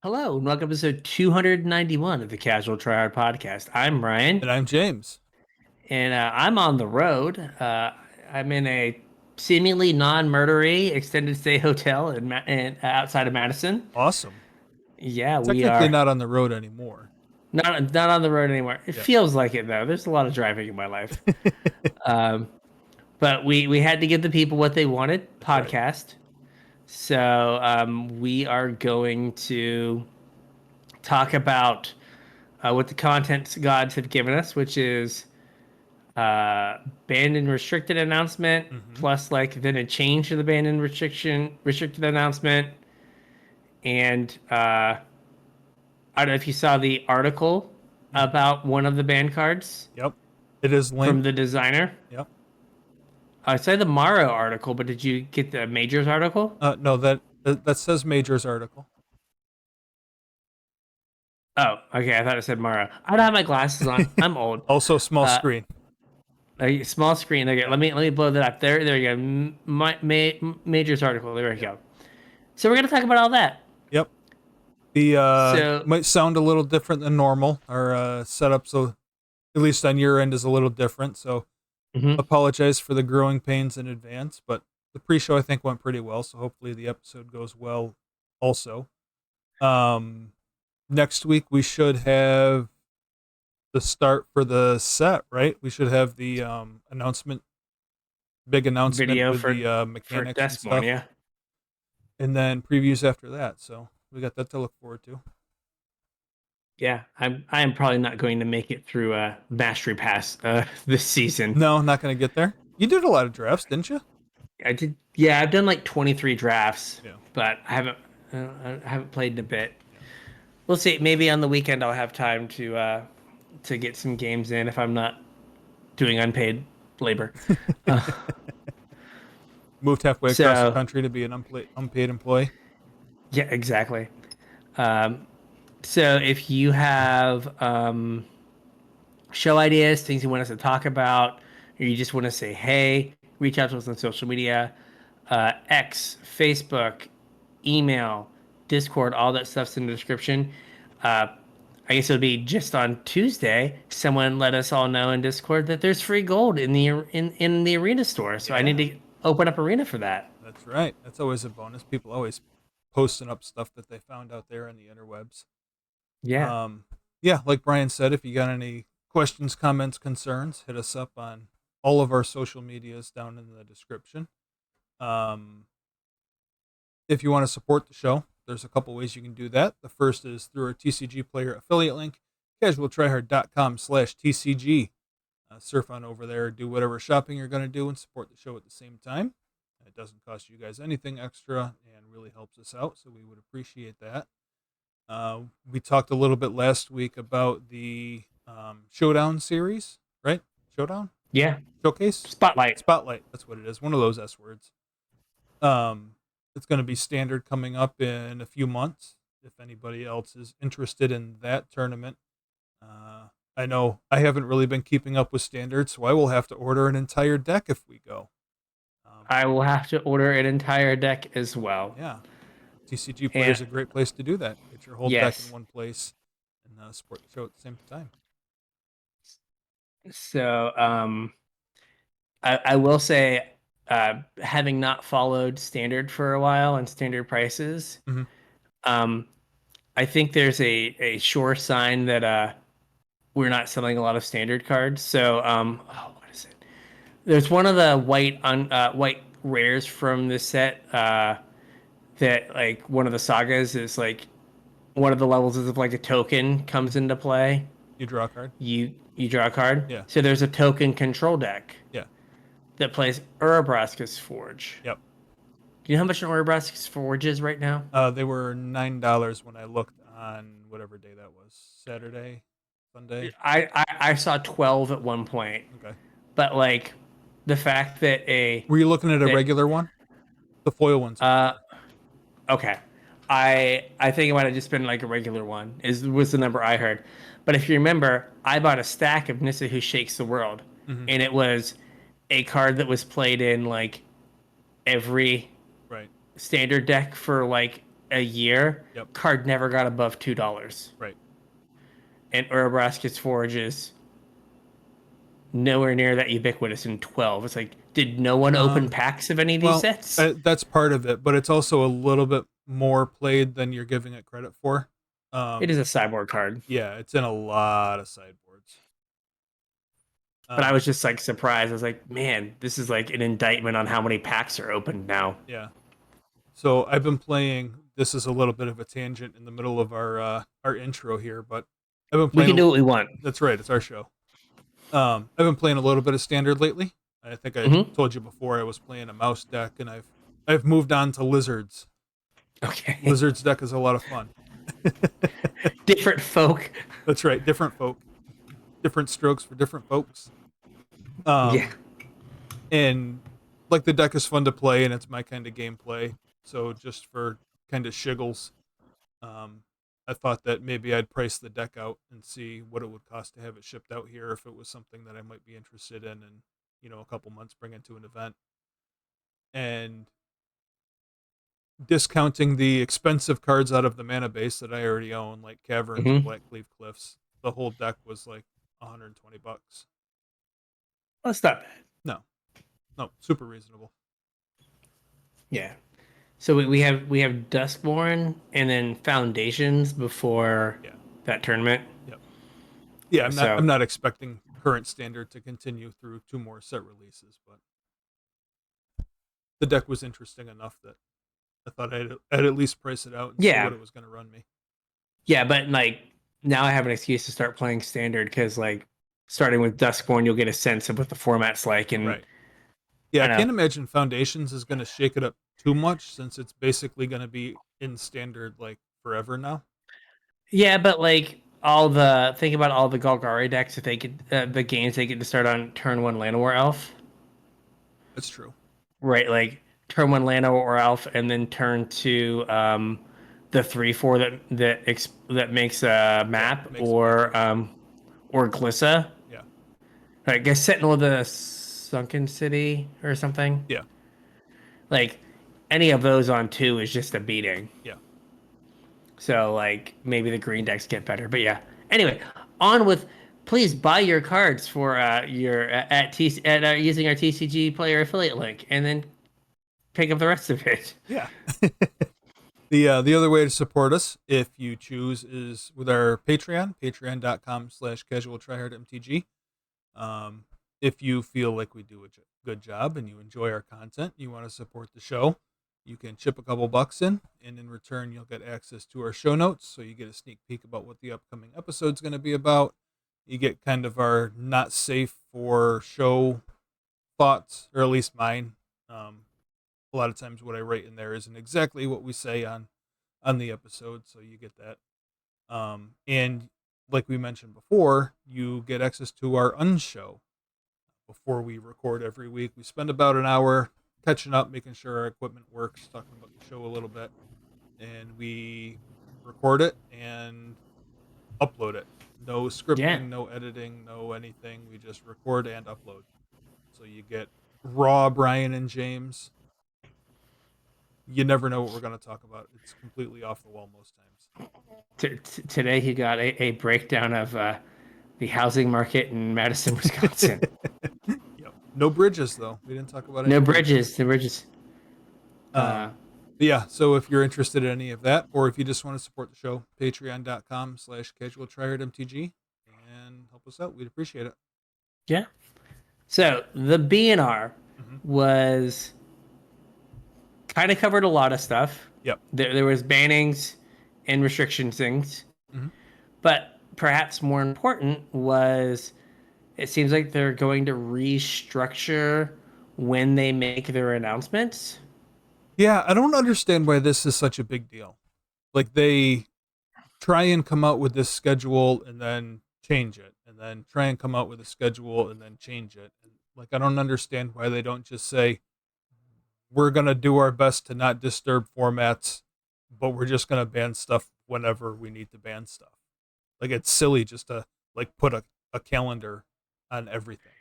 Hello, and welcome to episode 291 of the Casual Tryhard podcast. I'm Ryan, And I'm James. and I'm on the road. I'm in a seemingly non-murdery extended stay hotel outside of Madison. Awesome. Yeah, we Technically are not on the road anymore. not on the road anymore. It Yeah. feels like it though. There's a lot of driving in my life, um, but we had to give the people what they wanted. That's right. Podcast. So we are going to talk about what the content gods have given us, which is banned and restricted announcement, hmm plus like then a change to the banned and restricted announcement. And I don't know if you saw the article hmm about one of the banned cards Yep. It is from linked. the designer. Yep. I saw the Morrow article, but did you get the Majors article? No, that says Major's article. Oh, okay. I thought it said Morrow. I don't have my glasses on. I'm old. Also small Uh, screen. a small screen. Okay, Yeah. let me blow that up. There you go. Majors article. There we Yeah. go. So we're gonna talk about all that. Yep. The So, might sound a little different than normal. Our setup, so at least on your end, is a little different. So mhm. apologize for the growing pains in advance, but the pre-show I think went pretty well. So hopefully the episode goes well. Also, um, next week we should have the start for the set, right? We should have the big announcement Video with the for mechanics and Desmond, stuff, yeah. and then previews after that. So we got that to look forward to. Yeah, I am probably not going to make it through Mastery Pass this season. No, not gonna get there. You did a lot of drafts, didn't you? I did, yeah, I've done like 23 drafts, Yeah. but I haven't played in a bit. We'll see. Maybe on the weekend I'll have time to get some games in if I'm not doing unpaid labor. Uh, Moved halfway across the so country to be an unpaid employee. yeah, exactly. Um, so if you have show ideas, things you want us to talk about, or you just want to say hey, reach out to us on social media, X, Facebook, email, Discord, all that stuff's in the description. Uh, I guess it'll be just on Tuesday. Someone let us all know in Discord that there's free gold in the arena store. So I need Yeah, to open up arena for that. that's right. That's always a bonus. People always posting up stuff that they found out there on the interwebs. Yeah. Um, yeah, like Brian said, if you got any questions, comments, concerns, hit us up on all of our social medias down in the description. Um, if you want to support the show, there's a couple ways you can do that. The first is through our TCG player affiliate link, casualtryhard.com/TCG. Surf on over there, do whatever shopping you're going to do, and support the show at the same time. It doesn't cost you guys anything extra and really helps us out, so we would appreciate that. We talked a little bit last week about the Showdown series, right? Showdown? Yeah. Showcase? Spotlight. Spotlight. That's what it is. One of those S words. Um, it's going to be standard coming up in a few months. If anybody else is interested in that tournament, I know I haven't really been keeping up with standard, so I will have to order an entire deck if we go. Um, I will have to order an entire deck as well. yeah, TCG Player And is a great place to do that. Get your whole deck in yes. one place and support the show at the same time. So I will say, having not followed standard for a while and standard prices, hmm um, I think there's a sure sign that we're not selling a lot of standard cards. So what is it? There's one of the white rares from this set that like one of the sagas is like one of the levels is if like a token comes into play, You draw a card. you draw a card. Yeah, So there's a token control deck yeah, that plays Urabraska's Forge. yep. Do you know how much an Urabraska's Forge is right now? They were $9 when I looked on whatever day that was. Saturday, Sunday. I saw 12 at one point, Okay. but like the fact that a Were you looking at a that regular one? The foil ones are uh cheaper. okay, I think it might have just been like a regular one is was the number I heard, but if you remember, I bought a stack of Nissa Who Shakes the World, hmm and it was a card that was played in like every Right. standard deck for like a year, Yep. card never got above $2. Right. And Urobrask's Forge is nowhere near that ubiquitous in 12. It's like, did no one open Um. packs of any of these Well, sets? that's part of it, but it's also a little bit more played than you're giving it credit for. It Um. is a cyborg card. Yeah, it's in a lot of sideboards. But I was Um. just like surprised. I was like, man, this is like an indictment on how many packs are opened now. Yeah. So I've been playing. This is a little bit of a tangent in the middle of our intro here, but I've been We can playing. do what we want. That's right. It's our show. I've been playing a little bit of standard lately. I think I Hmm. told you before I was playing a mouse deck, and I've moved on to lizards. Okay. Lizards deck is a lot of fun. Different folk. That's right. Different folk, different strokes for different folks. Yeah. Um, and like the deck is fun to play, and it's my kind of gameplay. So just for kind of shiggles, um, I thought that maybe I'd price the deck out and see what it would cost to have it shipped out here if it was something that I might be interested in, and a couple months bring it to an event. And discounting the expensive cards out of the mana base that I already own, like Caverns and Hmm. Blackcleave Cliffs, the whole deck was like $120. That's not bad. No, no, super reasonable. Yeah. So we have Duskborn and then Foundations before Yeah, that tournament. yep, yeah. I'm not So I'm not expecting current standard to continue through two more set releases, but the deck was interesting enough that I thought I'd at least price it out and see yeah, what it was going to run me. yeah. But like now I have an excuse to start playing standard because like starting with Duskborn, you'll get a sense of what the format's like, and Right. Yeah, I I don't know. can't imagine Foundations is going to shake it up too much since it's basically going to be in standard like forever now. Yeah, but like all the think about all the Golgari decks that they could the games they get to start on turn one Llanowar Elf, That's true. right? Like turn one Llanowar Elf, and then turn two the 3/4 that makes a Yeah, map makes a big difference. or Glissa. Yeah, I guess Sentinel of the Sunken City or something. yeah, Like any of those on two is just a beating. yeah. So like maybe the green decks get better, but yeah. Anyway, on with. Please buy your cards for your at using our TCG player affiliate link, and then pick up the rest of it. Yeah. The other way to support us, if you choose, is with our Patreon, patreon.com/casualtryhardmtg. Um, if you feel like we do a good job and you enjoy our content, you want to support the show, you can chip a couple bucks in, and in return, you'll get access to our show notes. So you get a sneak peek about what the upcoming episode's going to be about. You get kind of our not safe for show thoughts, or at least mine. Um, a lot of times, what I write in there isn't exactly what we say on the episode, so you get that. And like we mentioned before, you get access to our unshow before we record every week. We spend about an hour catching up, making sure our equipment works, talking about the show a little bit, and we record it and upload it. No Yeah. scripting, no editing, no anything. We just record and upload. So you get raw Brian and James. You never know what we're going to talk about. It's completely off the wall most times. Today he got a breakdown of the housing market in Madison, Wisconsin. Yep. No bridges though. We didn't talk about any No bridges. bridges. The bridges. Uh, Um, but yeah, so if you're interested in any of that, or if you just want to support the show, patreon.com/casualtryhardmtg and help us out. We'd appreciate it. yeah. So the BNR Mm-hmm. was kind of covered a lot of stuff. Yep. There was bannings and restrictions things, Mm-hmm. but perhaps more important was it seems like they're going to restructure when they make their announcements. Yeah, I don't understand why this is such a big deal. Like they try and come out with this schedule and then change it, and then try and come out with a schedule and then change it. And like I don't understand why they don't just say we're gonna do our best to not disturb formats, but we're just gonna ban stuff whenever we need to ban stuff. Like it's silly just to like put a calendar on everything.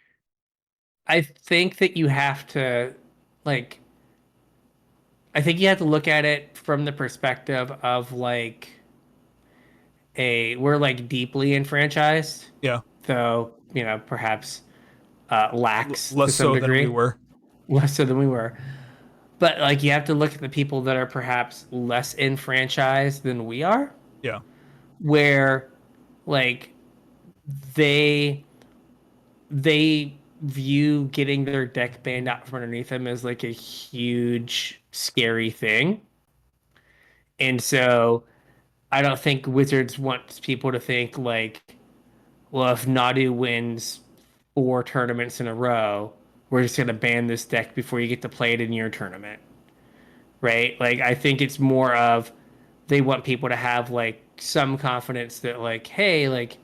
I think that you have to like I think you have to look at it from the perspective of like we're like deeply enfranchised, Yeah, though, you know, perhaps lax to less some so than we degree, were. less so than we were. But like you have to look at the people that are perhaps less enfranchised than we are, Yeah, where like they they view getting their deck banned out from underneath them as like a huge scary thing. And so I don't think Wizards wants people to think like, well, if Nadu wins 4 tournaments in a row, we're just gonna ban this deck before you get to play it in your tournament, right? Like I think it's more of they want people to have like some confidence that like, hey, like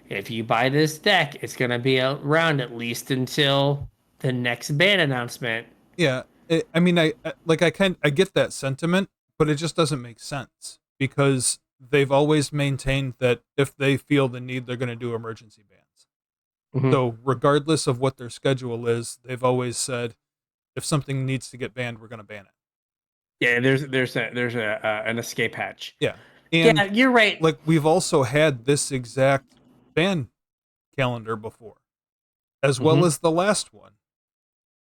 if you buy this deck, it's gonna be around at least until the next ban announcement. yeah. I mean, I get that sentiment, but it just doesn't make sense because they've always maintained that if they feel the need, they're going to do emergency bans. Hmm. So regardless of what their schedule is, they've always said if something needs to get banned, we're going to ban it. Yeah, there's a an escape hatch. Yeah, Yeah, and you're right. like we've also had this exact ban calendar before, as well Hmm. as the last one,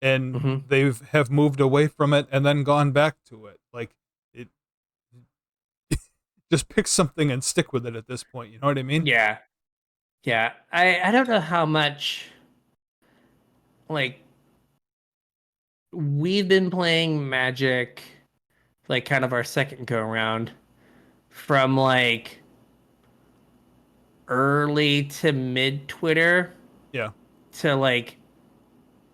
and Hmm. they've have moved away from it and then gone back to it. Like it just pick something and stick with it at this point. You know what I mean? Yeah, yeah. I don't know how much like we've been playing Magic, like kind of our second go around from like early to mid Twitter Yeah, to like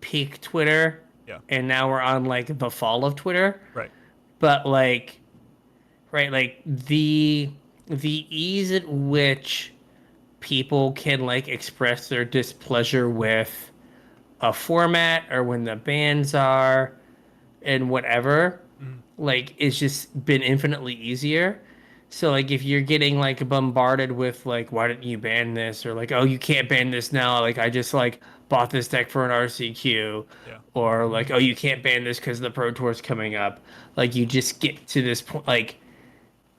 peak Twitter, yeah, and now we're on like the fall of Twitter. right. But like, right, like the ease at which people can like express their displeasure with a format or when the bans are and whatever, Mm, like it's just been infinitely easier. So like if you're getting like bombarded with like why didn't you ban this or like oh you can't ban this now like I just like bought this deck for an RCQ yeah, or like oh you can't ban this because the Pro Tour's coming up. Like you just get to this point like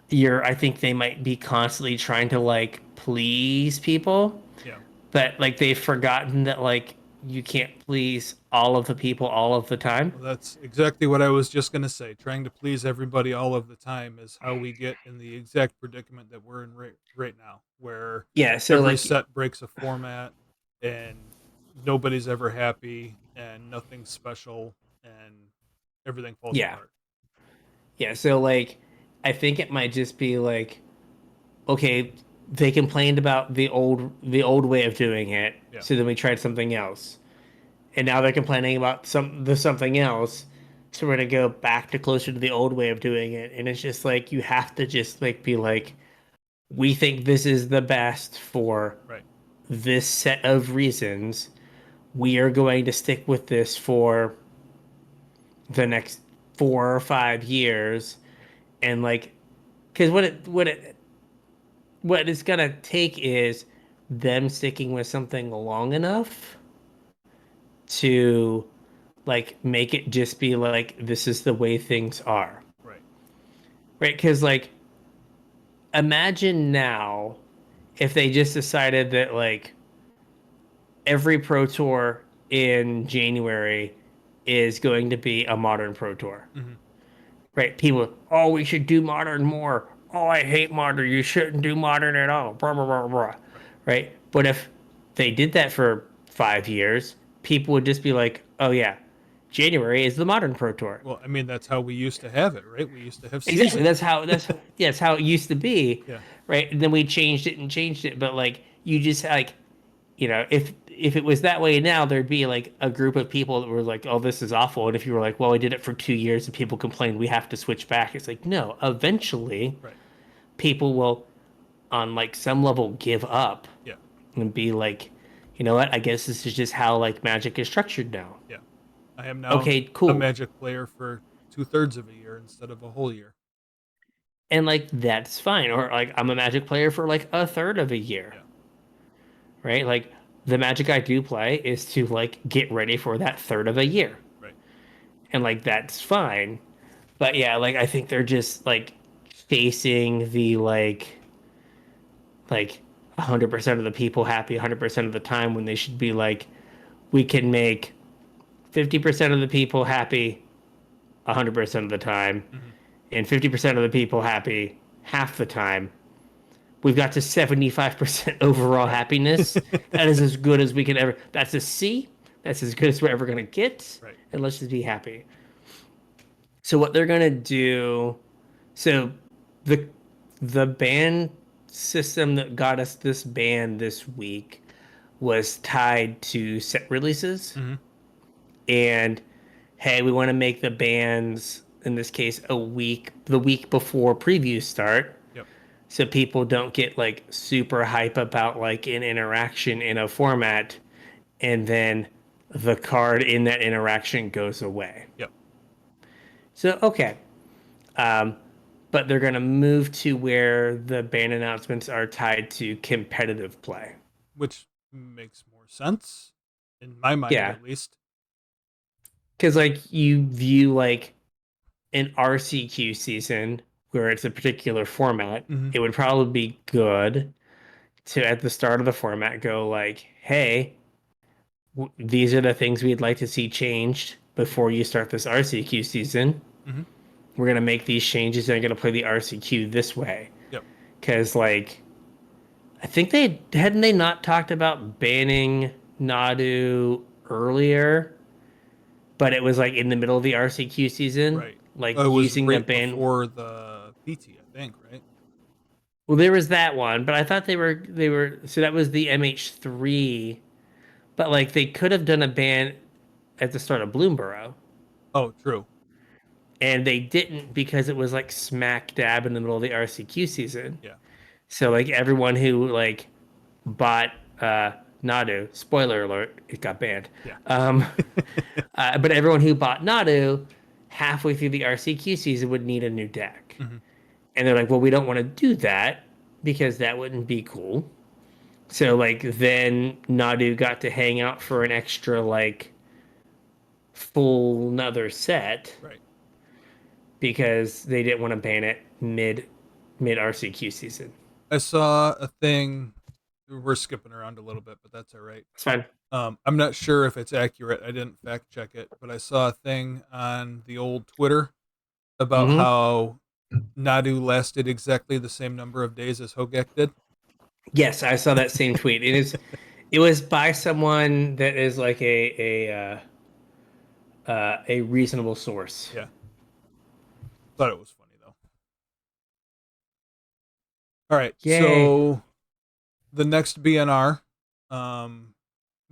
you're I think they might be constantly trying to like please people, yeah. but like they've forgotten that like you can't please all of the people all of the time. Well, that's exactly what I was just gonna say. Trying to please everybody all of the time is how we get in the exact predicament that we're in right now, where Yeah, so every like set breaks a format and nobody's ever happy and nothing's special and everything falls yeah. apart. Yeah, so like I think it might just be like okay, they complained about the old way of doing it, Yeah, so then we tried something else. And now they're complaining about the something else. So we're gonna go back to closer to the old way of doing it. And it's just like you have to just like be like, we think this is the best for right. this set of reasons. We are going to stick with this for the next 4 or 5 years. Yeah, And like because what it's gonna take is them sticking with something long enough to like make it just be like this is the way things are, right. right? Because like imagine now if they just decided that like every pro tour in January is going to be a modern pro tour, Hmm. right? People, oh, we should do modern more. Oh, I hate modern. You shouldn't do modern at all. Blah, blah, blah, blah. Right. Right? But if they did that for 5 years, people would just be like, oh, yeah, January is the modern pro tour. Well, I mean that's how we used to have it, right? We used to have Exactly. seasons. That's how it used to be. Yeah, Right. And then we changed it and changed it. But like, you just like, if it was that way now, there'd be like a group of people that were like, "Oh, this is awful," and if you were like, "Well, I did it for 2 years," and people complained, we have to switch back. It's like, no, eventually, right. people will, on like some level, give up Yeah, and be like, you know what? I guess this is just how like Magic is structured now. yeah. I am now Okay, a cool, Magic player for 2/3 of a year instead of a whole year. and like that's fine. Or like I'm a Magic player for like a third of a year, Yeah, right? Like the Magic I do play is to like get ready for that third of a year, right. and like that's fine. But yeah, like I think they're just like chasing the like 100% of the people happy 100% of the time when they should be like we can make 50% of the people happy 100% of the time Hmm. and 50% of the people happy half the time. We've got to 75% overall Right. happiness. That is as good as we can ever. That's a C. That's as good as we're ever going to get. Right. And let's just be happy. So what they're going to do, so the the ban system that got us this ban this week was tied to set releases. Hmm. And hey, we want to make the bans in this case the week before previews start, Yep. so people don't get like super hype about like an interaction in a format and then the card in that interaction goes away. Yep. So okay, um, but they're gonna move to where the ban announcements are tied to competitive play. Which makes more sense in my mind, Yeah, at least. because like you view like an RCQ season where it's a particular format, Hmm. it would probably be good to at the start of the format go like, hey, these are the things we'd like to see changed before you start this RCQ season. Hmm. We're gonna make these changes and I'm gonna play the RCQ this way. Yep. Because like I think they hadn't they not talked about banning Nadu earlier, but it was like in the middle of the RCQ season, Right. like It was using the right ban. before the PT, I think, right? Well, there was that one, but I thought they were so that was the MH3, but like they could have done a ban at the start of Bloomborough. Oh, true. And they didn't because it was like smack dab in the middle of the RCQ season. Yeah. So like everyone who like bought Nadu, spoiler alert, it got banned. Yeah. Um, but everyone who bought Nadu halfway through the RCQ season would need a new deck. Hmm. And they're like, well, we don't want to do that because that wouldn't be cool. So like then Nadu got to hang out for an extra like full another set Right. because they didn't want to ban it mid RCQ season. I saw a thing. We're skipping around a little bit, but that's all right. It's fine. I'm not sure if it's accurate. I didn't fact check it, but I saw a thing on the old Twitter about Hmm. how Nadu lasted exactly the same number of days as Hogek did. Yes, I saw that same tweet. It was by someone that is like a reasonable source. Yeah, thought it was funny though. All right, Yay. so the next BNR, um,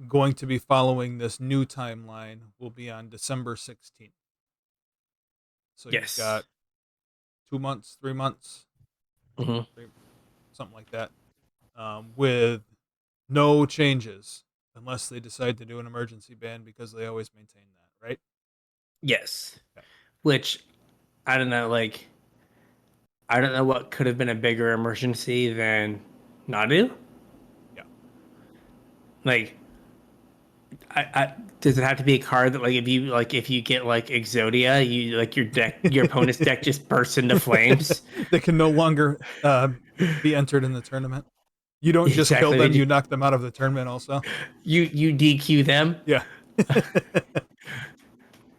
going to be following this new timeline, will be on December 16th. So you've Yes. got 2 months, 3 months, Hmm. three, something like that, with no changes unless they decide to do an emergency ban because they always maintain that, right? Yes. Yeah. Which I don't know. Like I don't know what could have been a bigger emergency than Nadu. Yeah. Like I does it have to be a card that if you get like Exodia, you like your opponent's deck just bursts into flames. They can no longer be entered in the tournament. You don't just kill Exactly. them; you knock them out of the tournament. Also, You DQ them. yeah,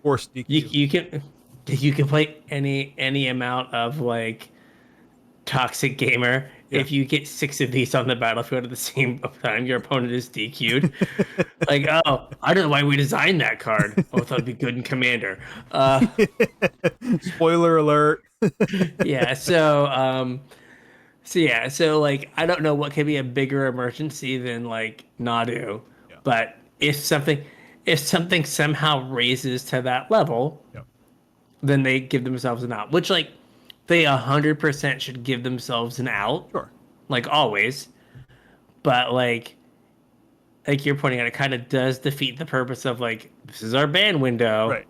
force You DQ. you can play any amount of like toxic gamer. Yeah, If you get six of these on the battlefield at the same time, your opponent is DQ'd. Like, oh, I don't know why we designed that card. Oh, I thought it'd be good in Commander. Uh, Spoiler alert. yeah. So like I don't know what could be a bigger emergency than like Nadu, Yeah, but if something somehow raises to that level, yeah, then they give themselves an out, which like they 100% should give themselves an out, sure, like always. But like you're pointing out, it kind of does defeat the purpose of like this is our ban window, right.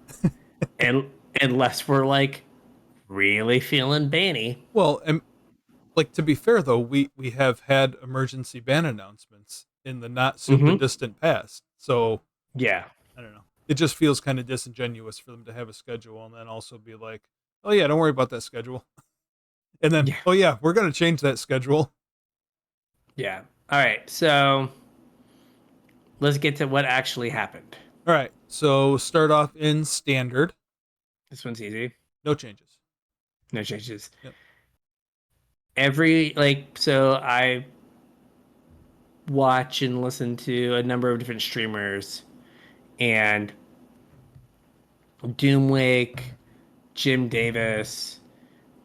and unless we're like really feeling banny. Well, and like to be fair though, we have had emergency ban announcements in the not super Mm-hmm. distant past, so Yeah. I don't know. It just feels kind of disingenuous for them to have a schedule and then also be like, Oh yeah, don't worry about that schedule. And then, Yeah. oh yeah, we're gonna change that schedule. Yeah. All right. So let's get to what actually happened. All right, so start off in standard. This one's easy. No changes. No changes. Yep. So I watch and listen to a number of different streamers, and Doomwake, Jim Davis,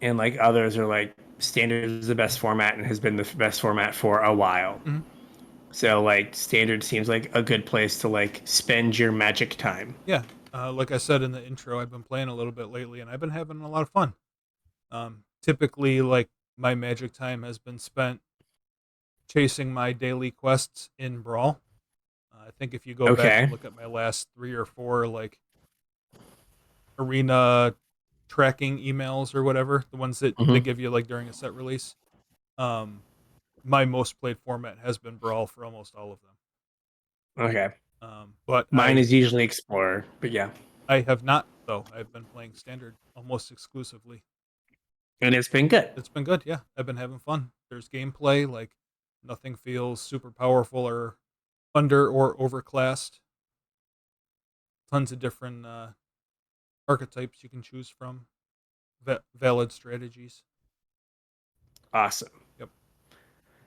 and like others are like standard is the best format and has been the best format for a while. Mhm. So like standard seems like a good place to like spend your magic time. Yeah. Like I said in the intro, I've been playing a little bit lately, and I've been having a lot of fun. Typically, like my magic time has been spent chasing my daily quests in Brawl. I think if you go back and Okay. look at my last 3 or 4 like arena tracking emails or whatever, the ones that they Hmm. give you like during a set release, um, my most played format has been Brawl for almost all of them. Okay. But Mine is usually Explorer, but yeah. I have not though. I've been playing standard almost exclusively. And it's been good. It's been good. Yeah, I've been having fun. There's gameplay, like nothing feels super powerful or under or overclassed. Tons of different archetypes you can choose from. Valid strategies. Awesome. Yep.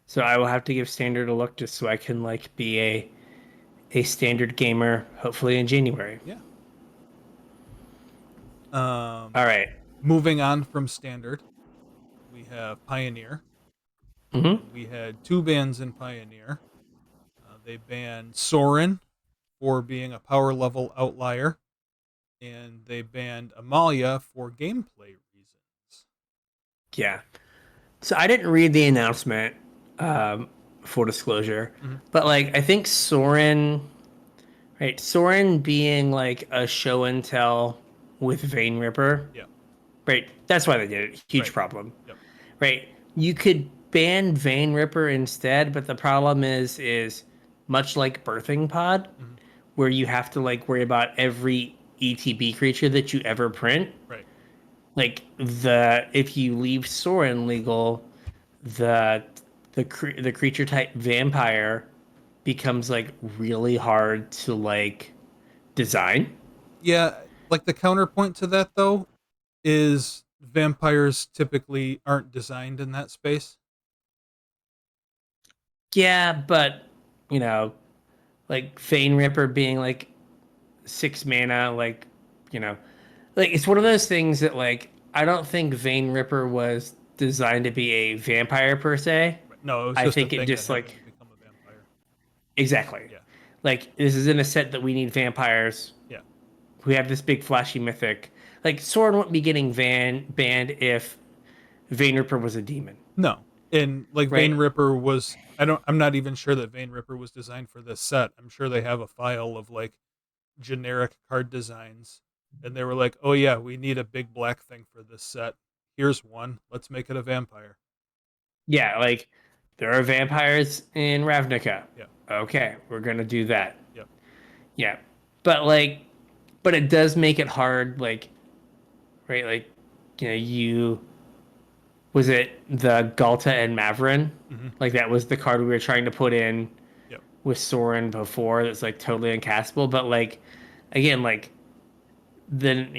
So I will have to give standard a look just so I can like be a standard gamer hopefully in January. Yeah. Um, All right. moving on from standard, we have Pioneer. Mm-hmm. We had 2 bans in Pioneer. They banned Soren for being a power level outlier, and they banned Amalia for gameplay reasons. Yeah. So I didn't read the announcement, um, full disclosure, Mm-hmm. but like I think Soren, right? Soren being like a show and tell with Vein Ripper, Yeah. right? That's why they did it. Huge Right. problem, Yep. right? You could ban Vein Ripper instead, but the problem is much like Birthing Pod, Mm-hmm. where you have to like worry about every ETB creature that you ever print. Right. Like the if you leave Soren legal, the the creature type vampire becomes like really hard to like design. Yeah. Like the counterpoint to that though is vampires typically aren't designed in that space. Yeah, but you know, like Fane Ripper being like 6 mana, like you know, like it's one of those things that like I don't think Vane Ripper was designed to be a vampire per se. Right. No, it was I just a think it thing that just happened like to become a vampire. exactly. Yeah. Like this is in a set that we need vampires. Yeah. We have this big flashy mythic. Like Soren wouldn't be getting banned if Vane Ripper was a demon, No. And like Vein right? Ripper was I'm not even sure that Vein Ripper was designed for this set. I'm sure they have a file of like generic card designs and they were like, "Oh yeah, we need a big black thing for this set. Here's one. Let's make it a vampire." Yeah, like there are vampires in Ravnica. Yeah. Okay, we're gonna do that. Yep. Yeah, but like, but it does make it hard. Like, right? Like, you was it the Galta and Maverin? Mhm. Like that was the card we were trying to put in Yep. with Soren before. That's like totally uncastable. But like, again, like then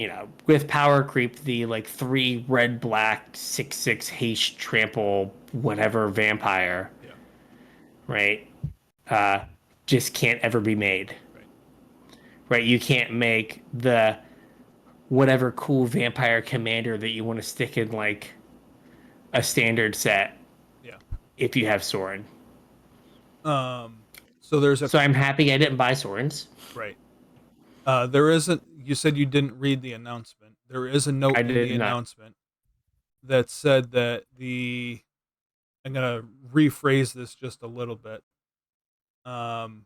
with power creep, the like 3 red black 6/6 haste trample whatever vampire, Yeah. right? Uh, just can't ever be made, Right. right? You can't make the whatever cool vampire commander that you want to stick in like a standard set Yeah. if you have Soren. Um so there's a So I'm happy I didn't buy Sorens. right. There isn't. You said you didn't read the announcement. There is a note I in the did not. announcement that said that the. I'm gonna rephrase this just a little bit. Um,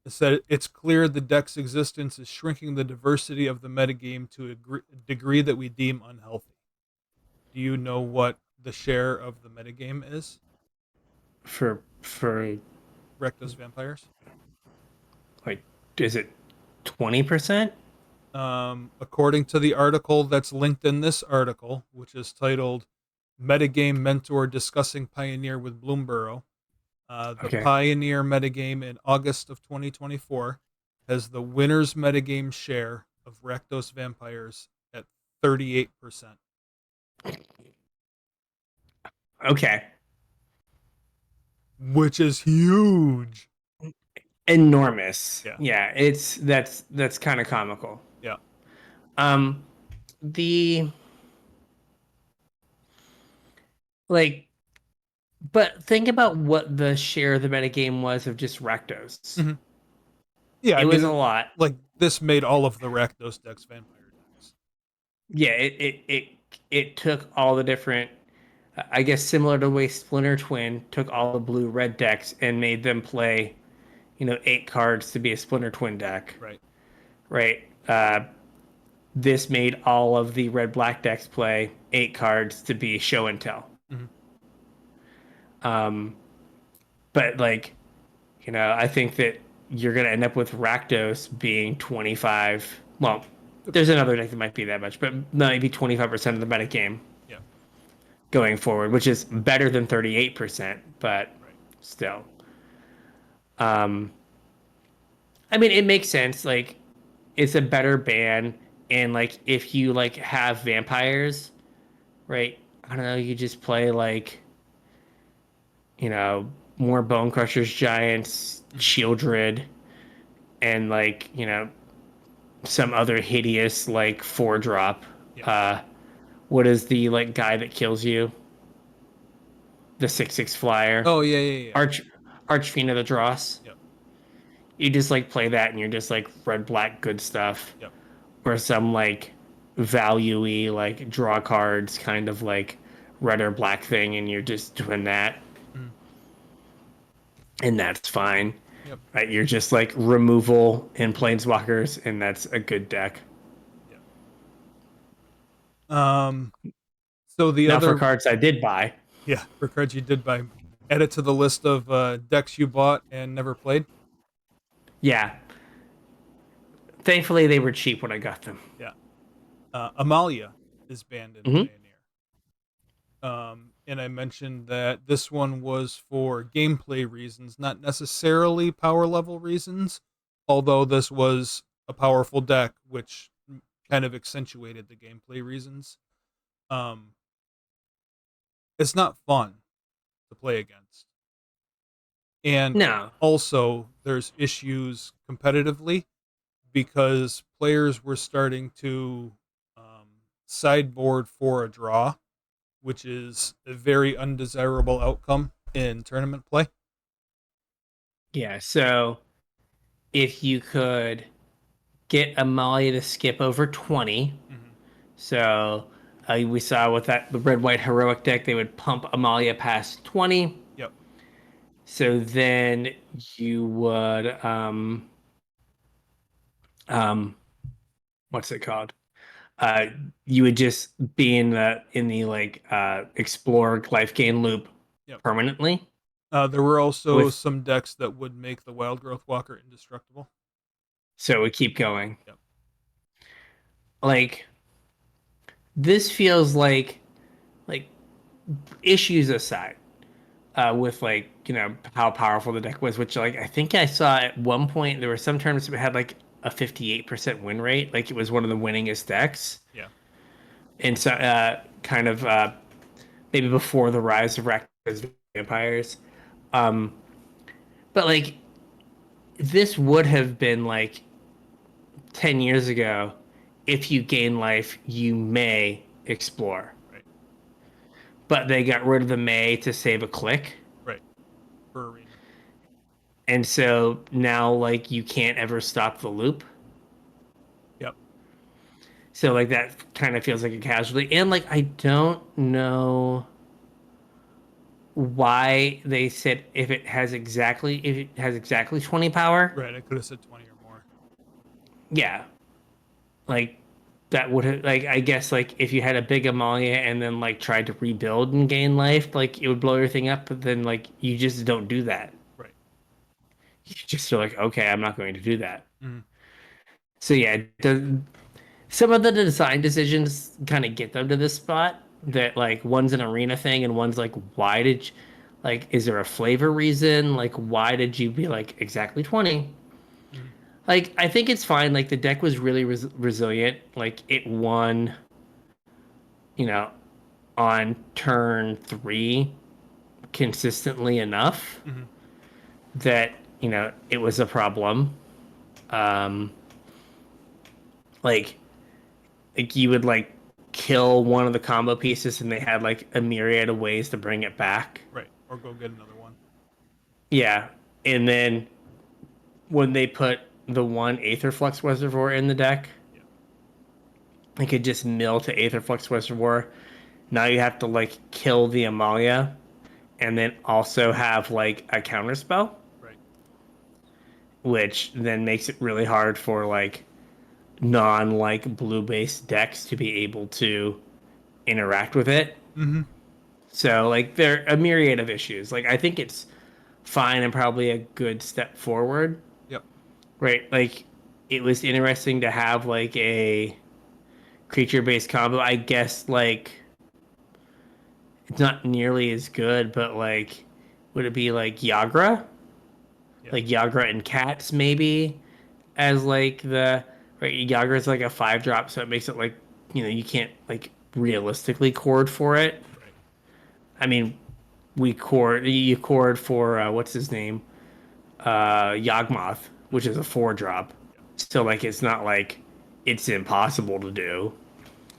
it said it's clear the deck's existence is shrinking the diversity of the metagame to a degree that we deem unhealthy. Do you know what the share of the metagame is? For Rectus vampires. like, is it 20%? According to the article that's linked in this article, which is titled "Metagame Mentor Discussing Pioneer with Bloomborough," the Okay. Pioneer metagame in August of 2024 has the winner's metagame share of Rakdos vampires at 38%, Okay. which is huge. Enormous. Yeah, Yeah, that's kind of comical. yeah. Um, the like, but think about what the share of the metagame was of just Rakdos. Hmm. Yeah, I It was a mean, lot. like this made all of the Rakdos decks vampire decks. Yeah, it took all the different, I guess, similar to the way Splinter Twin took all the blue red decks and made them play, 8 cards to be a Splinter Twin deck, Right. right? This made all of the red black decks play 8 cards to be show and tell. Hmm. Um, but like, I think that you're gonna end up with Rakdos being 25. Well, Could be. there's another deck that might be that much, but maybe 25% of the meta game Yeah. going forward, which is better than 38%, but Right. still. Um, I mean, it makes sense. Like, it's a better ban, and like, if you like have vampires, right? I don't know. You just play like, you know, more Bone Crushers, Giants, Hmm. Shieldred, and like, some other hideous like 4 drop. Yeah. Uh, what is the like guy that kills you? The 6/6 flyer, Oh yeah, yeah, yeah. Arch Archfiend of the Dross. Yep. You just like play that, and you're just like red black good stuff, Yep. or some like value-y like draw cards kind of like red or black thing, and you're just doing that, Hmm. and that's fine. Yep. Right? You're just like removal in planeswalkers, and that's a good deck. Yep. Um. So the Now for other, cards I did buy, yeah, for cards you did buy, add it to the list of decks you bought and never played. yeah, thankfully they were cheap when I got them. Yeah. Amalia is banned in Hmm. Pioneer. And I mentioned that this one was for gameplay reasons, not necessarily power level reasons, although this was a powerful deck, which kind of accentuated the gameplay reasons. Um, it's not fun to play against. And No, also, there's issues competitively because players were starting to sideboard for a draw, which is a very undesirable outcome in tournament play. yeah. So if you could get Amalia to skip over 20. Hmm. So we saw with the red white heroic deck, they would pump Amalia past 20. Yep. So then you would um what's it called? Uh you would just be in the like explore life gain loop Yep. permanently There were also with some decks that would make the Wild Growth Walker indestructible. so it would keep going. Yep. Like this feels like issues aside, with like how powerful the deck was, which like I think I saw at one point there were some tournaments that had like a 58% win rate, like it was one of the winningest decks, Yeah. and so kind of maybe before the rise of Rakdos vampires, um, but like this would have been like 10 years ago. If you gain life, you may explore, Right. but they got rid of the may to save a click. Right. For arena. And so now, like, you can't ever stop the loop. Yep. So, like, that kind of feels like a casualty. And, like, I don't know why they said if it has exactly 20 power. Right. I could have said 20 or more. Yeah. Like, that would have, like, I guess, like, if you had a big Amalia and then, like, tried to rebuild and gain life, like, it would blow everything up. But then, like, you just don't do that. Right. You just are like, okay, I'm not going to do that. Hmm. So, yeah, some of the design decisions kind of get them to this spot that like one's an arena thing and one's like why did you, like is there a flavor reason like why did you be like exactly 20 Mhm. like I think it's fine like the deck was really resilient like it won you know on turn 3 consistently enough Mhm. that it was a problem um like you would like kill one of the combo pieces and they had like a myriad of ways to bring it back. Right. Or go get another one. Yeah. And then when they put the one Aetherflux Reservoir in the deck, Yeah. it could just mill to Aetherflux Reservoir. Now you have to like kill the Amalia and then also have like a counter spell, Right. which then makes it really hard for like non like blue based decks to be able to interact with it. Mhm. So like there are a myriad of issues. Like I think it's fine and probably a good step forward, Yep. right? Like it was interesting to have like a creature based combo. I guess like it's not nearly as good, but like would it be like Yagra? Yeah. Like Yagra and Cats maybe as like the right Yagra is like a 5 drop, so it makes it like you can't like realistically chord for it. Right. I mean, we chord you chord for what's his name? Yawgmoth, which Mhm. is a 4 drop. Yeah. So like it's not like it's impossible to do,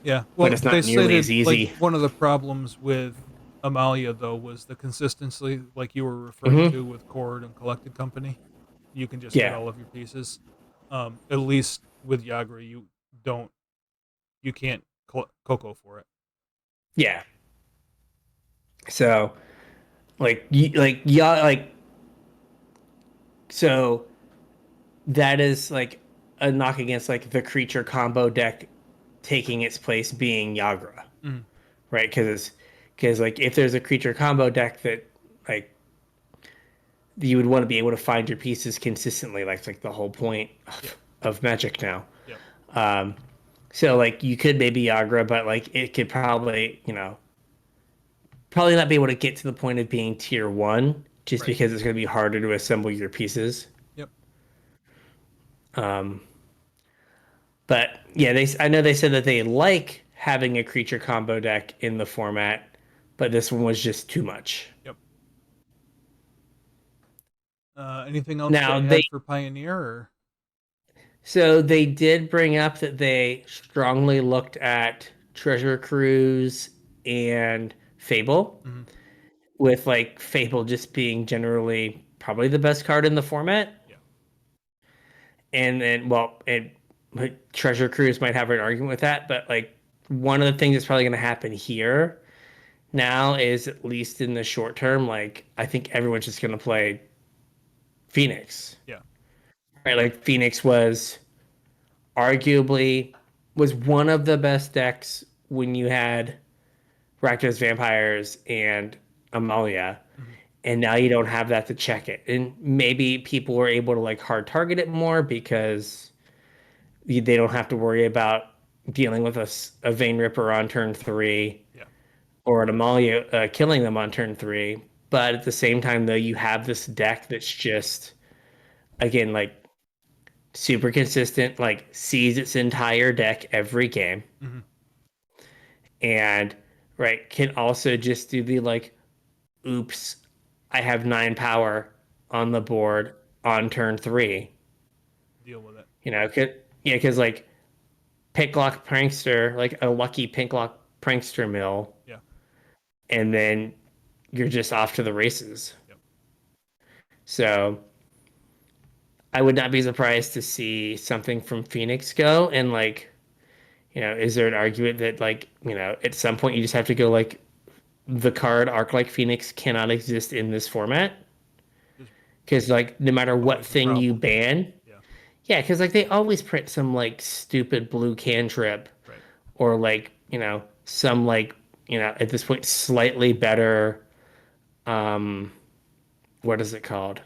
Yeah. but Well, it's they not nearly as stated like easy. one of the problems with Amalia though was the consistency, like you were referring Hmm. to with Cord and Collected Company. You can just get Yeah, all of your pieces. At least with Yagra, don't you can't Coco for it. yeah. So like so that is like a knock against like the creature combo deck taking its place being Yagra, Mhm. right? Because like if there's a creature combo deck that like you would want to be able to find your pieces consistently, like the whole point Yep. of Magic now. Yep. Um, so like you could maybe Yagra, but like it could probably, probably not be able to get to the point of being tier 1 just Right. because it's going to be harder to assemble your pieces. Yep. Um, but yeah, I know they said that they like having a creature combo deck in the format, but this one was just too much. Yep. Anything else Now to they add for Pioneer? Or so they did bring up that they strongly looked at Treasure Cruise and Fable, Mhm. with like Fable just being generally probably the best card in the format. Yeah. And then, well, and Treasure Cruise might have an argument with that, but like one of the things that's probably going to happen here now is at least in the short term, like I think everyone's just going to play Phoenix, Yeah. right? Like Phoenix arguably was one of the best decks when you had Rakdos Vampires and Amalia, Mhm. and now you don't have that to check it. And maybe people were able to like hard target it more because they don't have to worry about dealing with a Vein Ripper on turn 3 Yeah. or an Amalia killing them on turn 3. But at the same time, though, you have this deck that's just, again, like super consistent, like sees its entire deck every game, Mhm. and right can also just do the like, oops, I have 9 power on the board on turn 3. Deal with it. Yeah, because like Picklock Prankster, like a lucky Picklock Prankster mill, Yeah. and then you're just off to the races. Yep. So I would not be surprised to see something from Phoenix go. And like, is there an argument that like, at some point you just have to go like the card Arc like Phoenix cannot exist in this format? Just Because like no matter what always a thing you problem. ban, Yeah. yeah, because like they always print some like stupid blue cantrip Right. or like, some like, at this point slightly better um what is it called?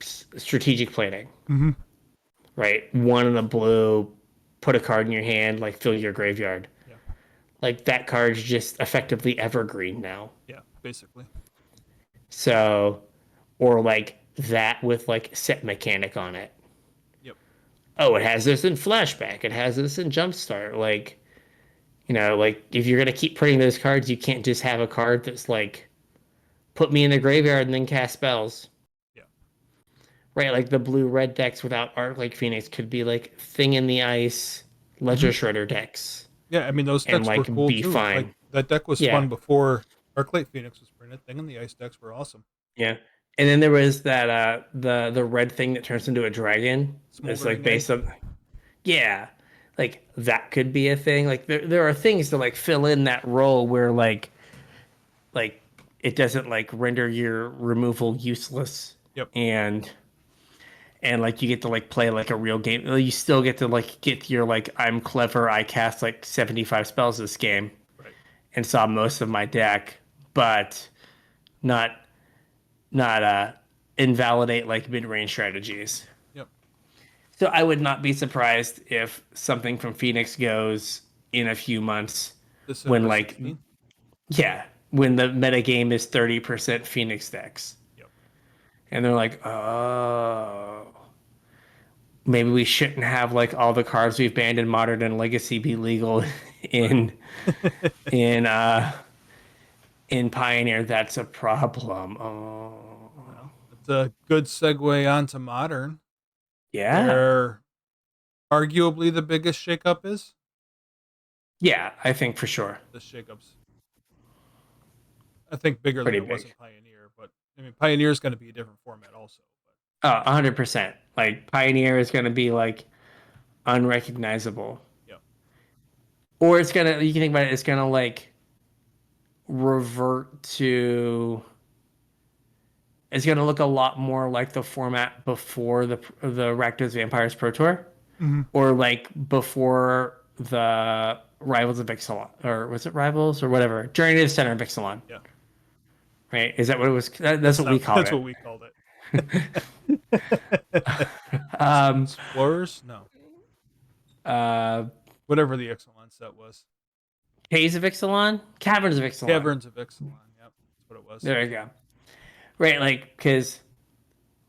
Strategic planning, Mhm. right? One in the blue, put a card in your hand, like fill your graveyard. Yeah. Like that card's just effectively evergreen now. Yeah. Basically. So, or like that with like set mechanic on it. Yep. Oh, it has this in flashback. It has this in jumpstart. Like, like if you're gonna keep putting those cards, you can't just have a card that's like put me in the graveyard and then cast spells. Yeah. Right, like the blue red decks without Arc like Phoenix could be like Thing in the Ice, Hmm. Ledger Shredder decks, Yeah. I mean, those and decks were like cool be too. Like fine. that deck was Yeah, fun before Arclight Phoenix was printed. Thing and the Ice decks were awesome. yeah. And then there was that the red thing that turns into a dragon. It's like Smoldering Egg. based on yeah. Like that could be a thing. Like there are things to like fill in that role where like it doesn't like render your removal useless Yep. and like you get to like play like a real game. You still get to like get your like I'm clever. I cast like 75 spells this game Right. and saw most of my deck, but not not invalidate like mid-range strategies. Yep. So I would not be surprised if something from Phoenix goes in a few months when December like 16th. yeah, when the meta game is 30% Phoenix decks. Yep. And they're like, "Oh, maybe we shouldn't have like all the cards we've banned in Modern and Legacy be legal Right. in in uh in Pioneer. That's a problem." Oh, Well, it's a good segue onto Modern, yeah, where arguably the biggest shakeup is. yeah, I think for sure, The shakeups, I think, bigger than pretty it was in big. Pioneer, but I mean, Pioneer is going to be a different format also. Oh, 100%. Like Pioneer is going to be like unrecognizable, But yeah. or it's gonna. You can think about it. It's gonna like revert to. It's gonna look a lot more like the format before the Rakdos Vampires Pro Tour, Hmm. or like before the Rivals of Ixalan, or was it Rivals or whatever? Journey to the Center of Ixalan, Yeah. right? Is that what it was? That's That's what we not. called That's what it. we called it. um, Explorers? No. uh, Whatever the Ixalan set was. Caves of Ixalan, Caverns of Ixalan. Caverns of Ixalan. Yep. That's what it was. There you go. Right, like because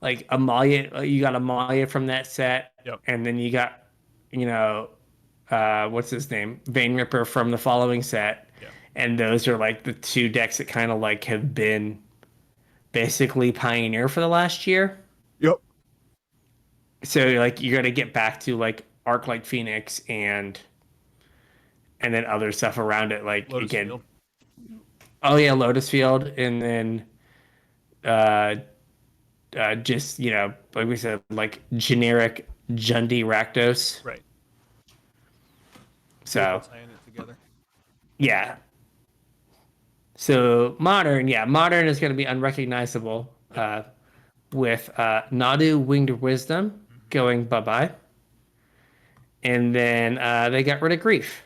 like Amalia, you got Amalia from that set, Yep. and then you got, you know, what's his name, Vein Ripper from the following set, Yeah. and those are like the two decks that kind of like have been basically Pioneer for the last year. Yep. So like you're gonna get back to like Arclight Phoenix and then other stuff around it. Like Lotus again, Field. oh yeah, Lotus Field, and then uh, just like we said, like generic Jundi Rakdos. Right. Beautiful So tying it together. yeah. So modern, yeah, modern is going to be unrecognizable Yep. with Nadu Winged Wisdom Hmm. going bye bye, and then they got rid of Grief.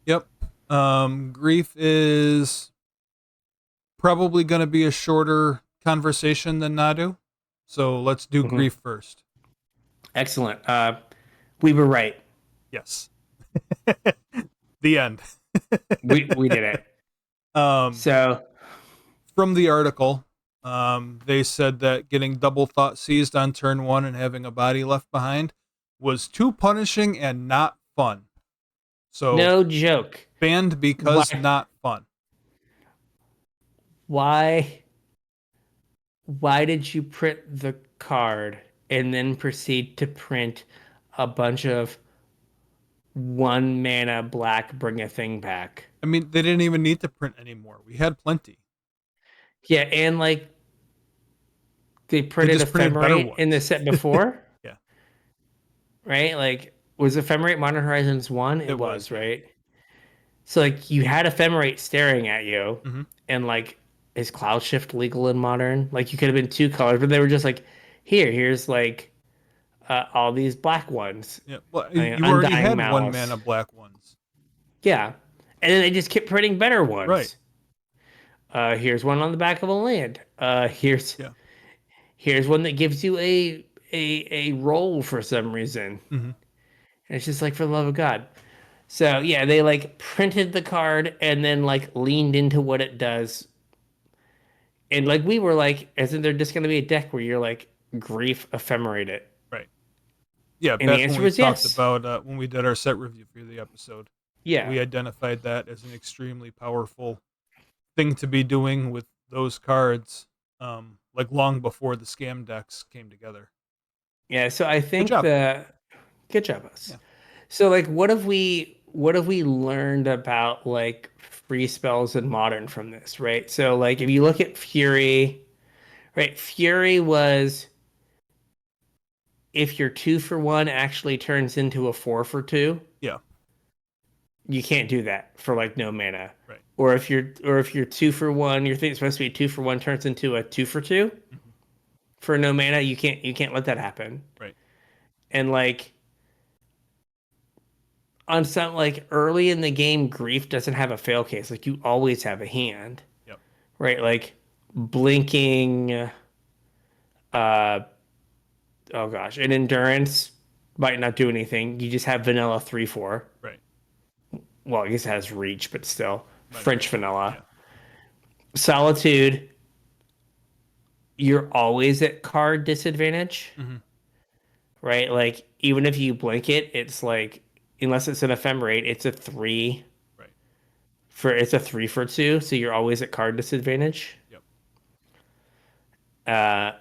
Yep. Grief is probably going to be a shorter conversation than Nadu. So let's do Mhm. Grief first. Excellent. We were right. Yes. The end. We did it. um, So from the article, they said that getting double thought seized on turn one and having a body left behind was too punishing and not fun. So no joke. banned because Why? not fun. Why? Why did you print the card and then proceed to print a bunch of one mana black bring a thing back? I mean, they didn't even need to print anymore. We had plenty. Yeah, and like they They printed just printed better Ephemerate in the ones. set before, Yeah, right? Like, was Ephemerate Modern Horizons 1? it It was. was, Yeah. right? So, like, you had Ephemerate staring at you, Hmm. and like, is Cloud Shift legal in Modern? Like, you could have been two colors, but they were just like, here's like all these black ones. Yeah. Well, I mean, you already Undying had one Malice. mana black ones. Yeah. And then they just kept printing better Right. ones. Here's one on the back of a land. Yeah. Here's one that gives you a roll for some reason. Hmm. And it's just like, for the love of God. So yeah, they like printed the card and then like leaned into what it does. And like we were like, isn't there just gonna be a deck where you're like grief ephemerate it? Right. Yeah, And the back when answer we was talked yes. about when we did our set review for the episode, Yeah. we identified that as an extremely powerful thing to be doing with those cards, like long before the scam decks came together. Yeah. So I Good think job. the good job us. Yeah. So like what have we learned about like free spells in modern from this, right? So like if you look at Fury, right? Fury was if your 2 for 1 actually turns into a 4 for 2, Yeah. you can't do that for like no mana. Right. Or if your 2 for 1, your thing's supposed to be 2 for 1 turns into a 2 for 2 Hmm. for no mana, you can't let that happen. Right. And like on some like early in the game, grief doesn't have a fail case. Like you always have a hand, Yep. right? Like blinking, uh, oh gosh, an endurance might not do anything. You just have vanilla 3/4. Right. Well, I guess it has reach, but still Might as French well. vanilla. Yeah. Solitude, you're always at card disadvantage, Hmm. right? Like even if you blink it, it's like unless it's an ephemerate, Right. it's a 3 for 2, so you're always at card disadvantage. Yep.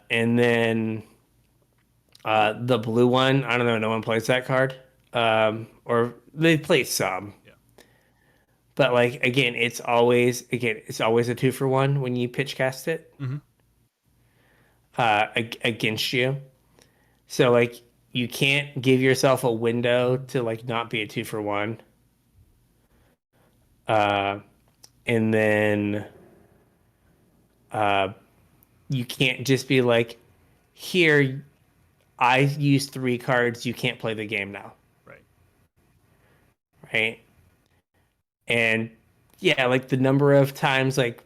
And then the blue one, I don't know, no one plays that card. Or they play some. Yeah. But like it's always a 2 for 1 when you pitch cast it Hmm. against you. So like you can't give yourself a window to like not be a 2 for 1. Uh, and then uh, you can't just be like, here, I use 3 cards, you can't play the game now, Right. right? And yeah, like the number of times like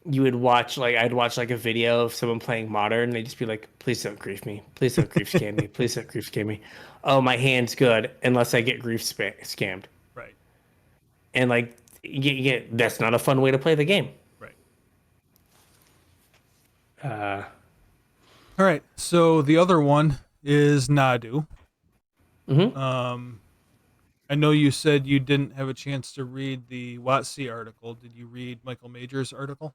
you would watch like I'd watch like a video of someone playing modern, and they'd just be like, please don't grief me. Please don't grief scam me. Please don't grief scam me. Oh, my hand's good unless I get scammed. Right. And like that's not a fun way to play the game. Right. Uh All right. So the other one is Nadu. mhm. Um, I know you said you didn't have a chance to read the WotC article. Did you read Michael Major's article?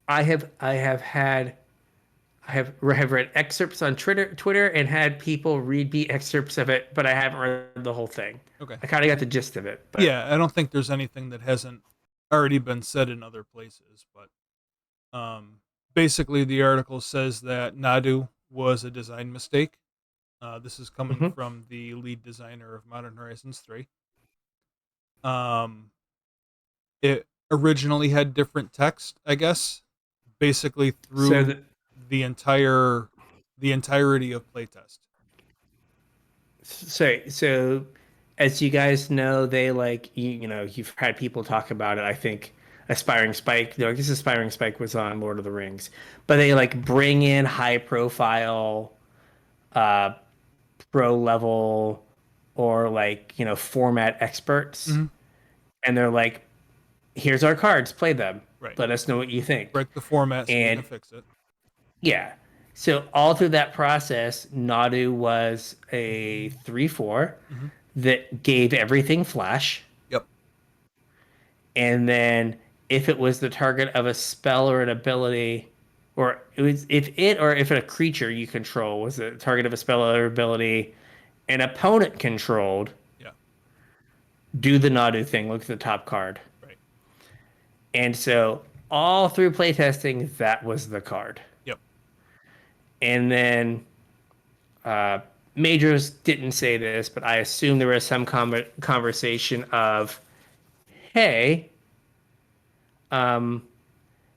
I have read excerpts on Twitter and had people read me excerpts of it, but I haven't read the whole thing. Okay. I kind of got the gist of it, but Yeah, I don't think there's anything that hasn't already been said in other places, but basically the article says that Nadu was a design mistake. This is coming mhm. from the lead designer of Modern Horizons 3. Um, it originally had different text, I guess, basically So through the entirety of playtest. so as you guys know, they like you've had people talk about it. I think Aspiring Spike, I guess Aspiring Spike was on Lord of the Rings, but they like bring in high profile, uh, pro level or like format experts, Hmm. and they're like, "Here's our cards, play them. Right. Let us know what you think." Break the format so we can And fix it. yeah. So all through that process, Nadu was a 3/4 Hmm. that gave everything flash. Yep. And then if it was the target of a spell or an ability, or it was if a creature you control was the target of a spell or ability an opponent controlled, Yeah. do the Nadu thing, look at the top card. Right. And so all through playtesting, that was the card. Yep. And then uh, Majors didn't say this, but I assume there was some conversation of, hey, um,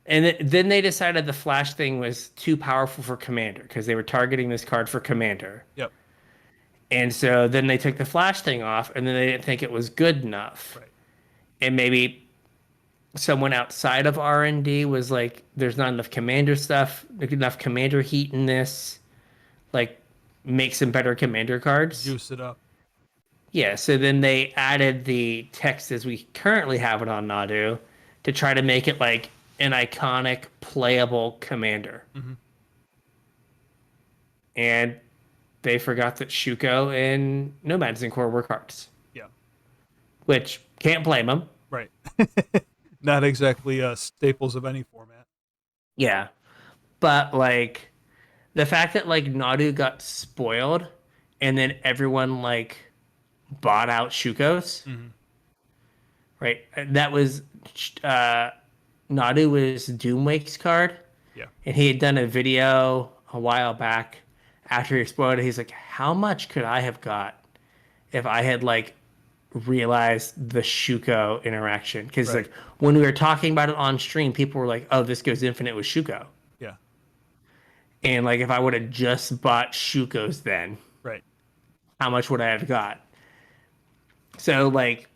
and then they decided the flash thing was too powerful for Commander because they were targeting this card for Commander. Yep. And so then they took the flash thing off, and then they didn't think it was good enough. Right. And maybe someone outside of R&D was like, "There's not enough Commander stuff, enough Commander heat in this. Like, make some better commander cards. Juice it up. Yeah, so then they added the text as we currently have it on Nadu to try to make it like an iconic playable commander. Mm-hmm. And they forgot that Shuko and Nomads in Core were cards, Yeah. which can't blame them. Right. Not exactly staples of any format. Yeah, but like the fact that like Nadu got spoiled and then everyone like bought out Shukos, Mm-hmm. right? That was uh Nadu was Doomwake's card, Yeah. and he had done a video a while back after he exploded. He's like, how much could I have got if I had like realized the Shuko interaction? Because Right. like when we were talking about it on stream, people were like, oh, this goes infinite with Shuko. Yeah. And like if I would have just bought Shukos then, Right. how much would I have got? So like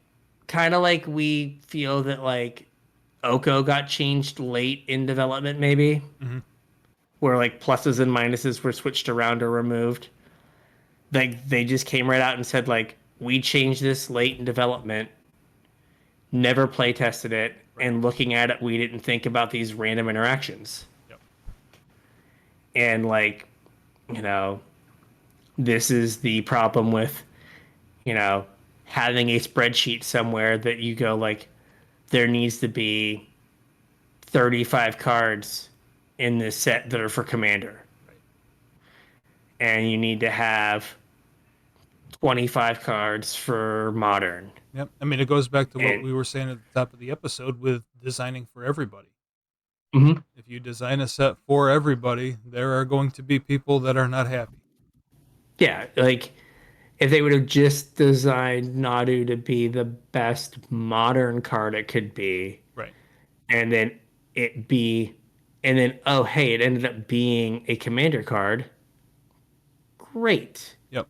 kind of like we feel that like Oko got changed late in development maybe, Mm-hmm. where like pluses and minuses were switched around or removed. Like they just came right out and said like we changed this late in development, never play tested it, Right. and looking at it we didn't think about these random interactions. Yep. And like, you know, this is the problem with, you know, having a spreadsheet somewhere that you go like there needs to be 35 cards in this set that are for commander. Right. And you need to have 25 cards for modern. Yep. I mean, it goes back to what And we were saying at the top of the episode with designing for everybody. Mhm. If you design a set for everybody, there are going to be people that are not happy. yeah, like if they would have just designed Nadu to be the best modern card it could be, Right. and then it be, and then, oh, hey, it ended up being a commander card, great. Yep.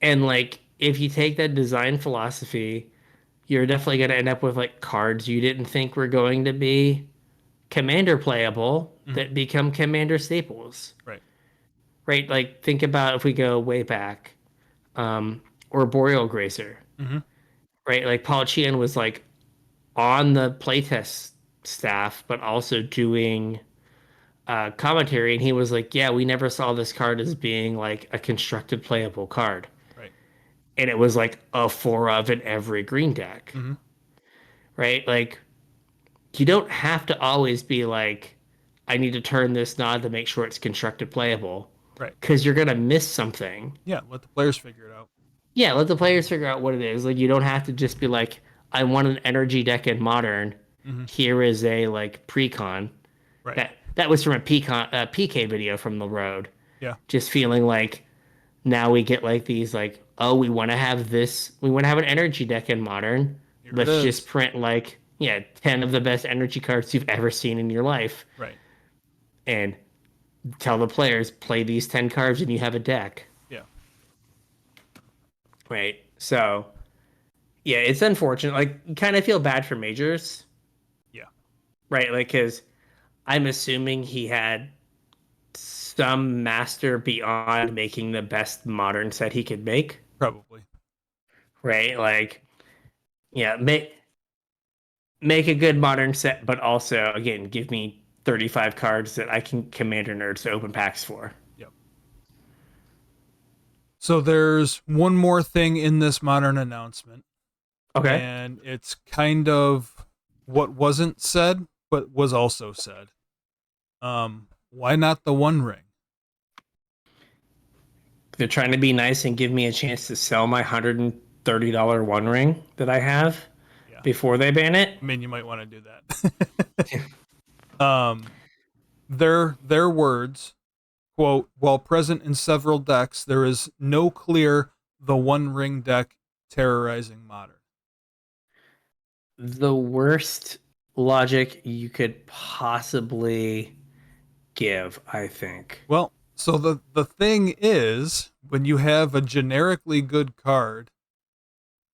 And like, if you take that design philosophy, you're definitely going to end up with like cards you didn't think were going to be commander playable Mm-hmm. that become commander staples, Right. right? Like, think about if we go way back, or Boreal Gracer, Mm-hmm. right? Like, Paul Chian was like on the playtest staff, but also doing commentary, and he was like, yeah, we never saw this card as being like a constructed playable card. Right. And it was like a four of in every green deck, Mm-hmm. right? Like, you don't have to always be like, I need to turn this nod to make sure it's constructed playable Right. because you're going to miss something. Yeah. Let the players figure it out. Yeah, let the players figure out what it is. Like, you don't have to just be like, I want an energy deck in modern. Mm-hmm. Here is a like precon. Right. That was from a PK video from the road. Yeah. Just feeling like now we get like these like, oh, we want to have this, we want to have an energy deck in modern. Here it Let's is. just print like, yeah, 10 of the best energy cards you've ever seen in your life Right. and tell the players play these 10 cards and you have a deck. Yeah. Right. So yeah, it's unfortunate. Like, you kind of feel bad for Majors, Yeah. right? Like, because I'm assuming he had some master beyond making the best modern set he could make, Probably. right? Like, yeah, make a good modern set, but also again give me 35 cards that I can commander nerds to open packs for. Yep. So there's one more thing in this modern announcement, Okay. and it's kind of what wasn't said, but was also said. Why not the One Ring? They're trying to be nice and give me a chance to sell my $130 One Ring that I have Yeah. before they ban it. I mean, you might want to do that. Their words, quote, while present in several decks, there is no clear the One Ring deck terrorizing modern. The worst logic you could possibly give, I think. Well, so the thing is, when you have a generically good card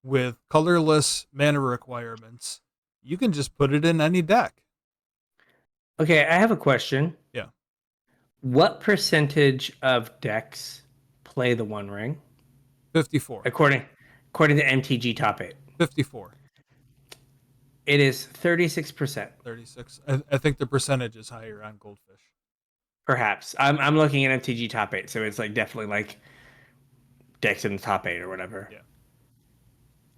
with colorless mana requirements, you can just put it in any deck. Okay, I have a question. Yeah. What percentage of decks play the One Ring, 54. according to MTG Top 8. 54. It is 36%. 36. I think the percentage is higher on Goldfish. Perhaps. I'm looking at MTG Top 8, so it's like definitely like decks in the top 8 or whatever. Yeah.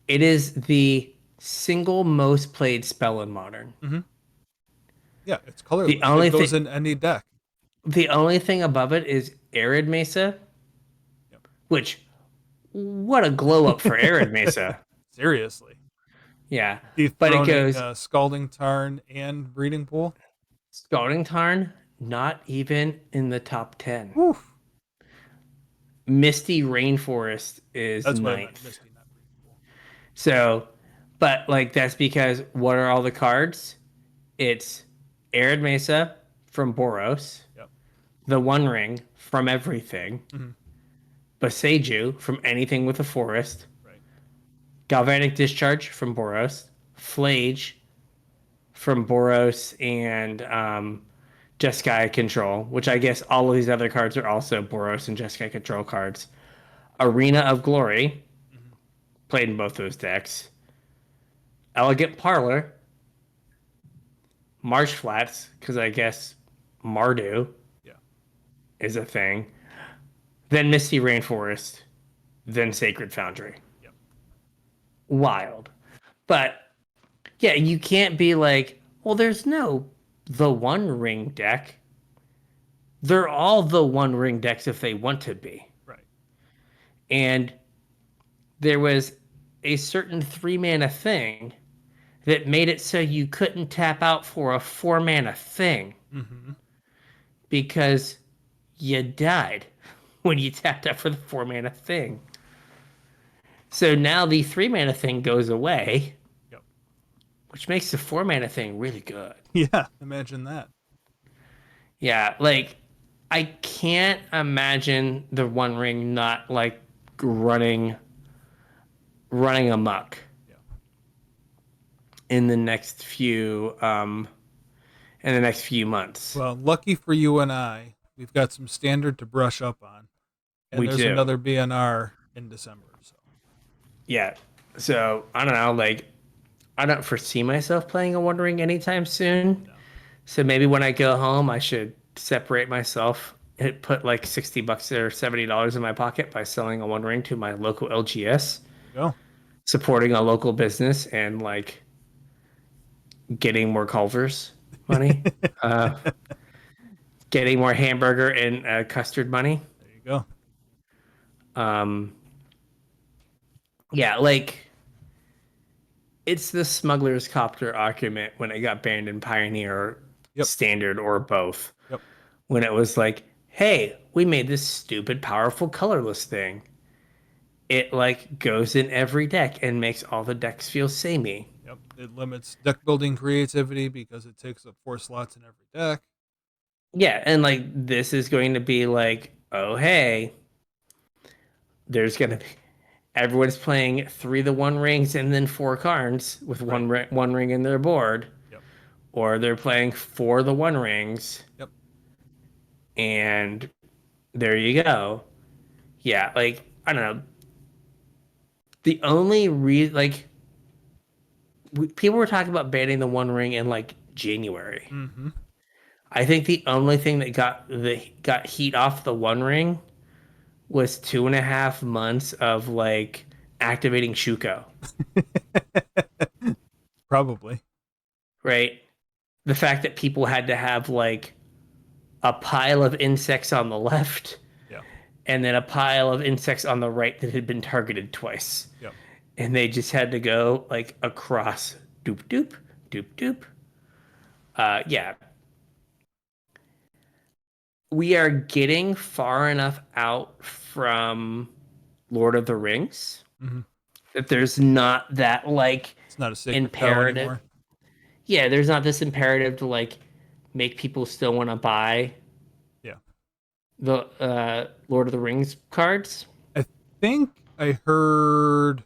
It is the single most played spell in Modern. Mm-hmm. Yeah, it's The colorless. It only goes thing in any deck. the only thing above it is Arid Mesa, which what a glow up for Arid Mesa. Seriously. Yeah. But it Dethroning goes Scalding Tarn and Breeding Pool. Scalding Tarn, not even in the top 10. Whew. Misty Rainforest is That's what I meant. ninth. Misty, not Breeding Pool. So, but like that's because what are all the cards? It's Arid Mesa from Boros, Yep. the One Ring from everything, Mm-hmm. Boseiju from anything with a forest, Right. Galvanic Discharge from Boros, Flage from Boros, and Jeskai Control, which I guess all of these other cards are also Boros and Jeskai Control cards. Arena of Glory, Mm-hmm. played in both those decks. Elegant Parlor, Marsh Flats, because I guess Mardu Yeah. is a thing. Then Misty Rainforest, then Sacred Foundry. Yep. Wild. But yeah, you can't be like, well, there's no the One Ring deck. They're all the One Ring decks if they want to be. Right. And there was a certain 3 mana thing that made it so you couldn't tap out for a 4 mana thing Mm-hmm. because you died when you tapped out for the 4 mana thing. So now the 3 mana thing goes away, Yep. which makes the 4 mana thing really good. Yeah. Imagine that. Yeah, like I can't imagine the One Ring not like running amok Yeah. in the next few months. Well, lucky for you and I, we've got some standard to brush up on, and We there's do. another BNR in December. So Yeah. So I don't know, like I don't foresee myself playing a One Ring anytime soon. no. So maybe when I go home I should separate myself and put like $60 or $70 in my pocket by selling a One Ring to my local LGS, There you go. supporting a local business and like getting more Culver's money, uh, getting more hamburger and custard money. There you go. Um, yeah, like it's the smuggler's copter argument when it got banned in Pioneer, Yep. Standard, or both. Yep. When it was like, hey, we made this stupid, powerful, colorless thing. It like goes in every deck and makes all the decks feel samey. Yep. It limits deck building creativity because it takes up 4 slots in every deck. Yeah, and like this is going to be like, oh hey, there's gonna be everyone's playing 3 the One Rings and then 4 cards with Right. one ring in their board, Yep. or they're playing 4 the One Rings, Yep. and there you go. Yeah, like I don't know. The only like people were talking about banning the One Ring in like January. Mm-hmm. I think the only thing that got heat off the One Ring was 2.5 months of like activating Shuko, Probably. right? The fact that people had to have like a pile of insects on the left Yeah. and then a pile of insects on the right that had been targeted twice. Yep. And they just had to go like across doop doop doop doop. Yeah. We are getting far enough out from Lord of the Rings Mm-hmm. that there's not that like It's not a sacred cow imperative. anymore. Yeah, there's not this imperative to like make people still want to buy Yeah. the Lord of the Rings cards. I think I heard.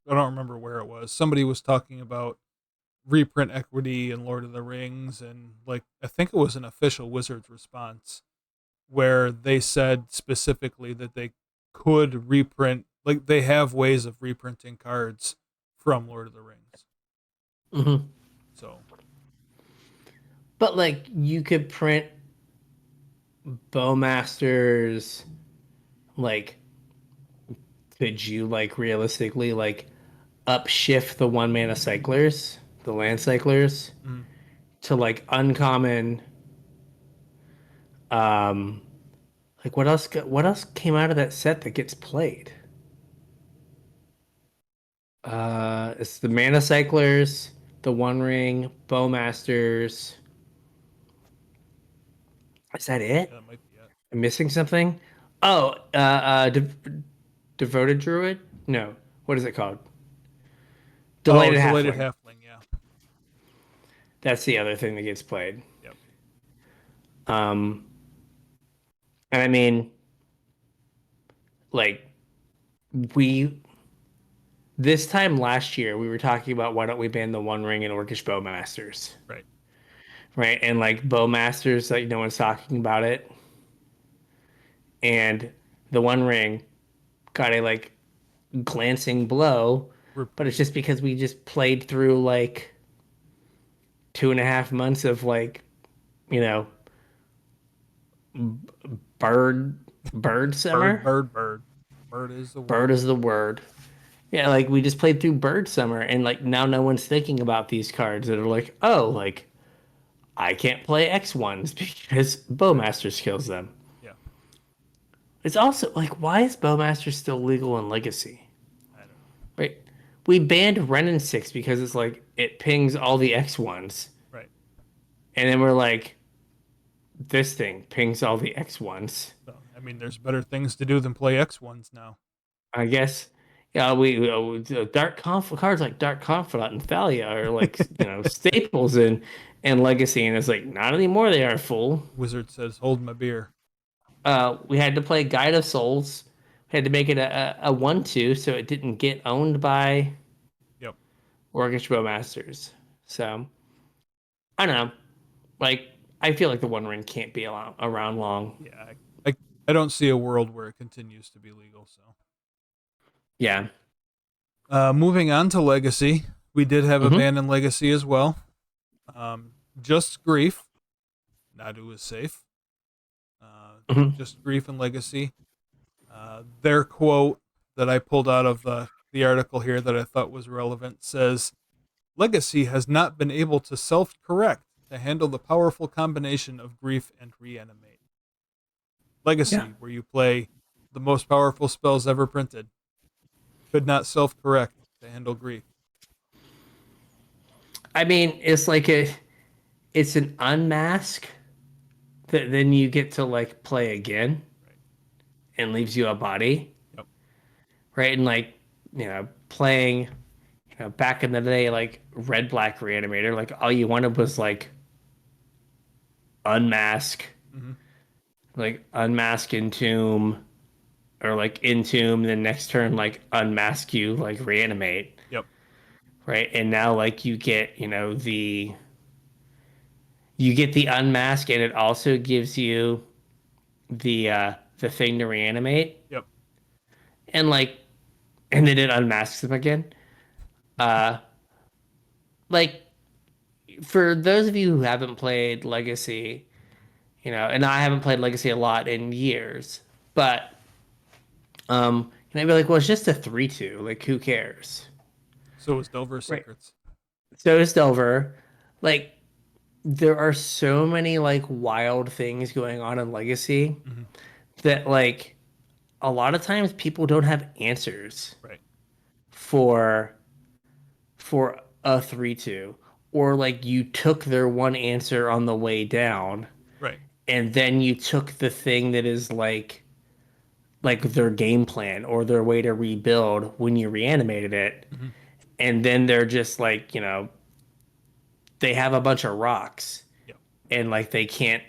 I don't remember where it was. Somebody was talking about reprint equity in Lord of the Rings, and like I think it was an official Wizards response where they said specifically that they could reprint, like they have ways of reprinting cards from Lord of the Rings. Hmm. So But like you could print Bowmasters, like could you like realistically like upshift the 1 mana cyclers, the land cyclers, mm, to like uncommon um like what else came out of that set that gets played? It's the mana cyclers, the One Ring, Bowmasters. Is that yeah, it? that might be it. I'm missing something. Oh, Devoted Druid? No. What is it called? Oh, Delighted Delated Halfling. Halfling. Yeah. That's the other thing that gets played. Yep. Um, and I mean, like we this time last year we were talking about why don't we ban the One Ring and Orcish Bowmasters, Right. right? And like Bowmasters, like no one's talking about it, and the One Ring got a like glancing blow, but it's Reprieve. just because we just played through like 2.5 months of like you know bird bird Bird, summer. bird, bird. Bird is the Bird word. is the word. Yeah, like we just played through bird summer, and like now no one's thinking about these cards that are like, oh, like I can't play X ones because Bowmasters kills them. Yeah. It's also like, why is Bowmaster still legal in Legacy? I don't know. Right? We banned Ren and Six because it's like it pings all the X ones, Right. and then we're like, this thing pings all the X ones. So I mean, there's better things to do than play X ones now. I guess. Yeah, cards like Dark Confidant and Thalia are like staples in Legacy, and it's like not anymore. They are full. Wizard says, "Hold my beer." We had to play Guide of Souls. We had to make it a 1/2 so it didn't get owned by Yep. Orchestra Masters. So I don't know. Like I feel like the One Ring can't be around long. Yeah. I don't see a world where it continues to be legal. So, Yeah. moving on to Legacy, we did have a Hmm. ban in Legacy as well. Just Grief. Nadu is safe. Hmm. Just Grief and Legacy. Their quote that I pulled out of the article here that I thought was relevant says, Legacy has not been able to self correct to handle the powerful combination of grief and reanimate. Yeah. Legacy, where you play the most powerful spells ever printed, could not self correct to handle grief. I mean, it's an unmask that then you get to like play again Right. and leaves you a body, Yep. right? And like, playing, back in the day, like red black reanimator, like all you wanted was unmask, Mm-hmm. like unmask entomb, or like entomb, then next turn, like unmask you, like reanimate, Yep. right? And now, like, you get the unmask, and it also gives you the thing to reanimate, Yep. and like, and then it unmasks them again. Uh, like for those of you who haven't played Legacy, and I haven't played Legacy a lot in years, but and I'd be like, well, it's just a 3/2. Like, who cares? So is Delver Right. Secrets. So is Delver. Like, there are so many like wild things going on in Legacy Mm-hmm. that like a lot of times people don't have answers Right. for a 3/2. Or like you took their one answer on the way down, Right. and then you took the thing that is like their game plan or their way to rebuild when you reanimated it, Mm-hmm. and then they're just like they have a bunch of rocks, Yep. and like they can't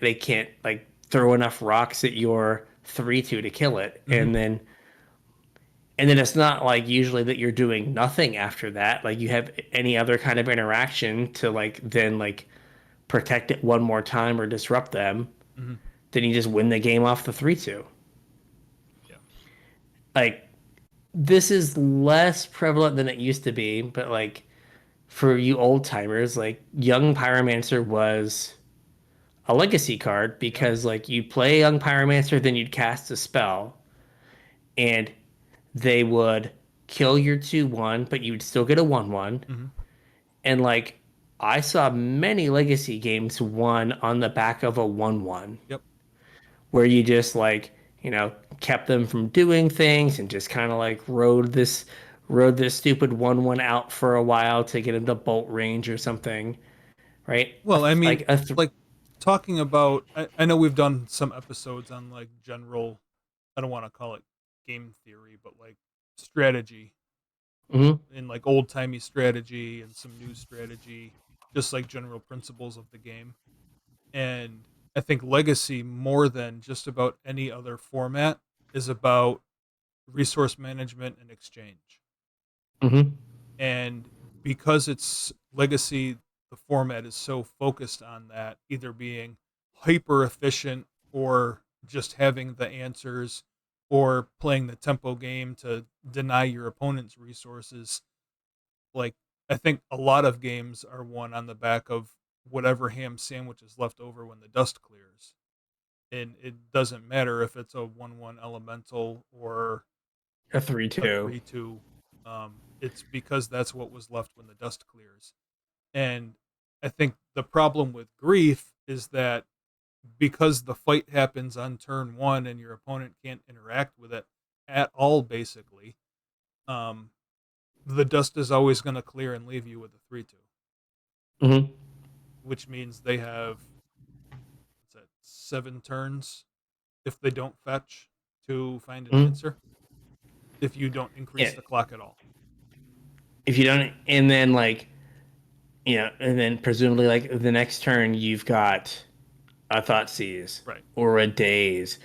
like throw enough rocks at your 3/2 to kill it, Mm-hmm. and then it's not like usually that you're doing nothing after that, like you have any other kind of interaction to like then like protect it one more time or disrupt them. Mm-hmm. then you just win the game off the 3-2. Yeah. Like this is less prevalent than it used to be, but like for you old timers, like Young Pyromancer was a legacy card Yep. because like you play Young Pyromancer, then you'd cast a spell, and they would kill your 2/1, but you'd still get a 1/1. Mm-hmm. And like I saw many legacy games won on the back of a 1/1, Yep. where you just like, kept them from doing things and just kind of like rode this stupid 1/1 out for a while to get into bolt range or something, right? Well, I mean, Like a th like talking about, I know we've done some episodes on like general, I don't want to call it game theory, but like strategy Mhm. and like old timey strategy and some new strategy, just like general principles of the game. And I think Legacy, more than just about any other format, is about resource management and exchange. Mhm. And because it's Legacy, the format is so focused on that, either being hyper efficient or just having the answers or playing the tempo game to deny your opponent's resources. Like, I think a lot of games are won on the back of whatever ham sandwich is left over when the dust clears. And it doesn't matter if it's a 1/1 elemental or A a 3-2. 3/2. It's because that's what was left when the dust clears. And I think the problem with grief is that because the fight happens on turn one and your opponent can't interact with it at all, basically, um, the dust is always going to clear and leave you with a 3/2, Mhm. which means they have, what's that, 7 turns if they don't fetch to find an Mhm. answer, if you don't increase Yeah. the clock at all. If you don't, and then like, and then presumably like the next turn you've got a Thoughtseize Right. or a Daze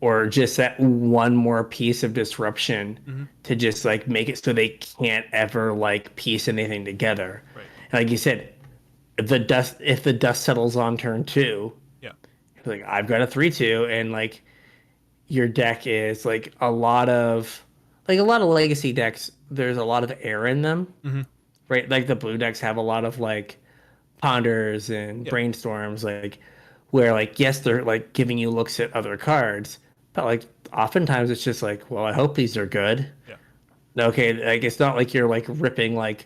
or just that one more piece of disruption Mm-hmm. to just like make it so they can't ever like piece anything together. Right. And like you said, if the dust settles on turn two, Yeah. like I've got a 3-2, and like your deck is like a lot of legacy decks, there's a lot of air in them, Mm-hmm. right? Like the blue decks have a lot of like ponders and Yeah. brainstorms, like where like yes, they're like giving you looks at other cards, but like oftentimes it's just like, well, I hope these are good. Yeah. Okay, like it's not like you're like ripping like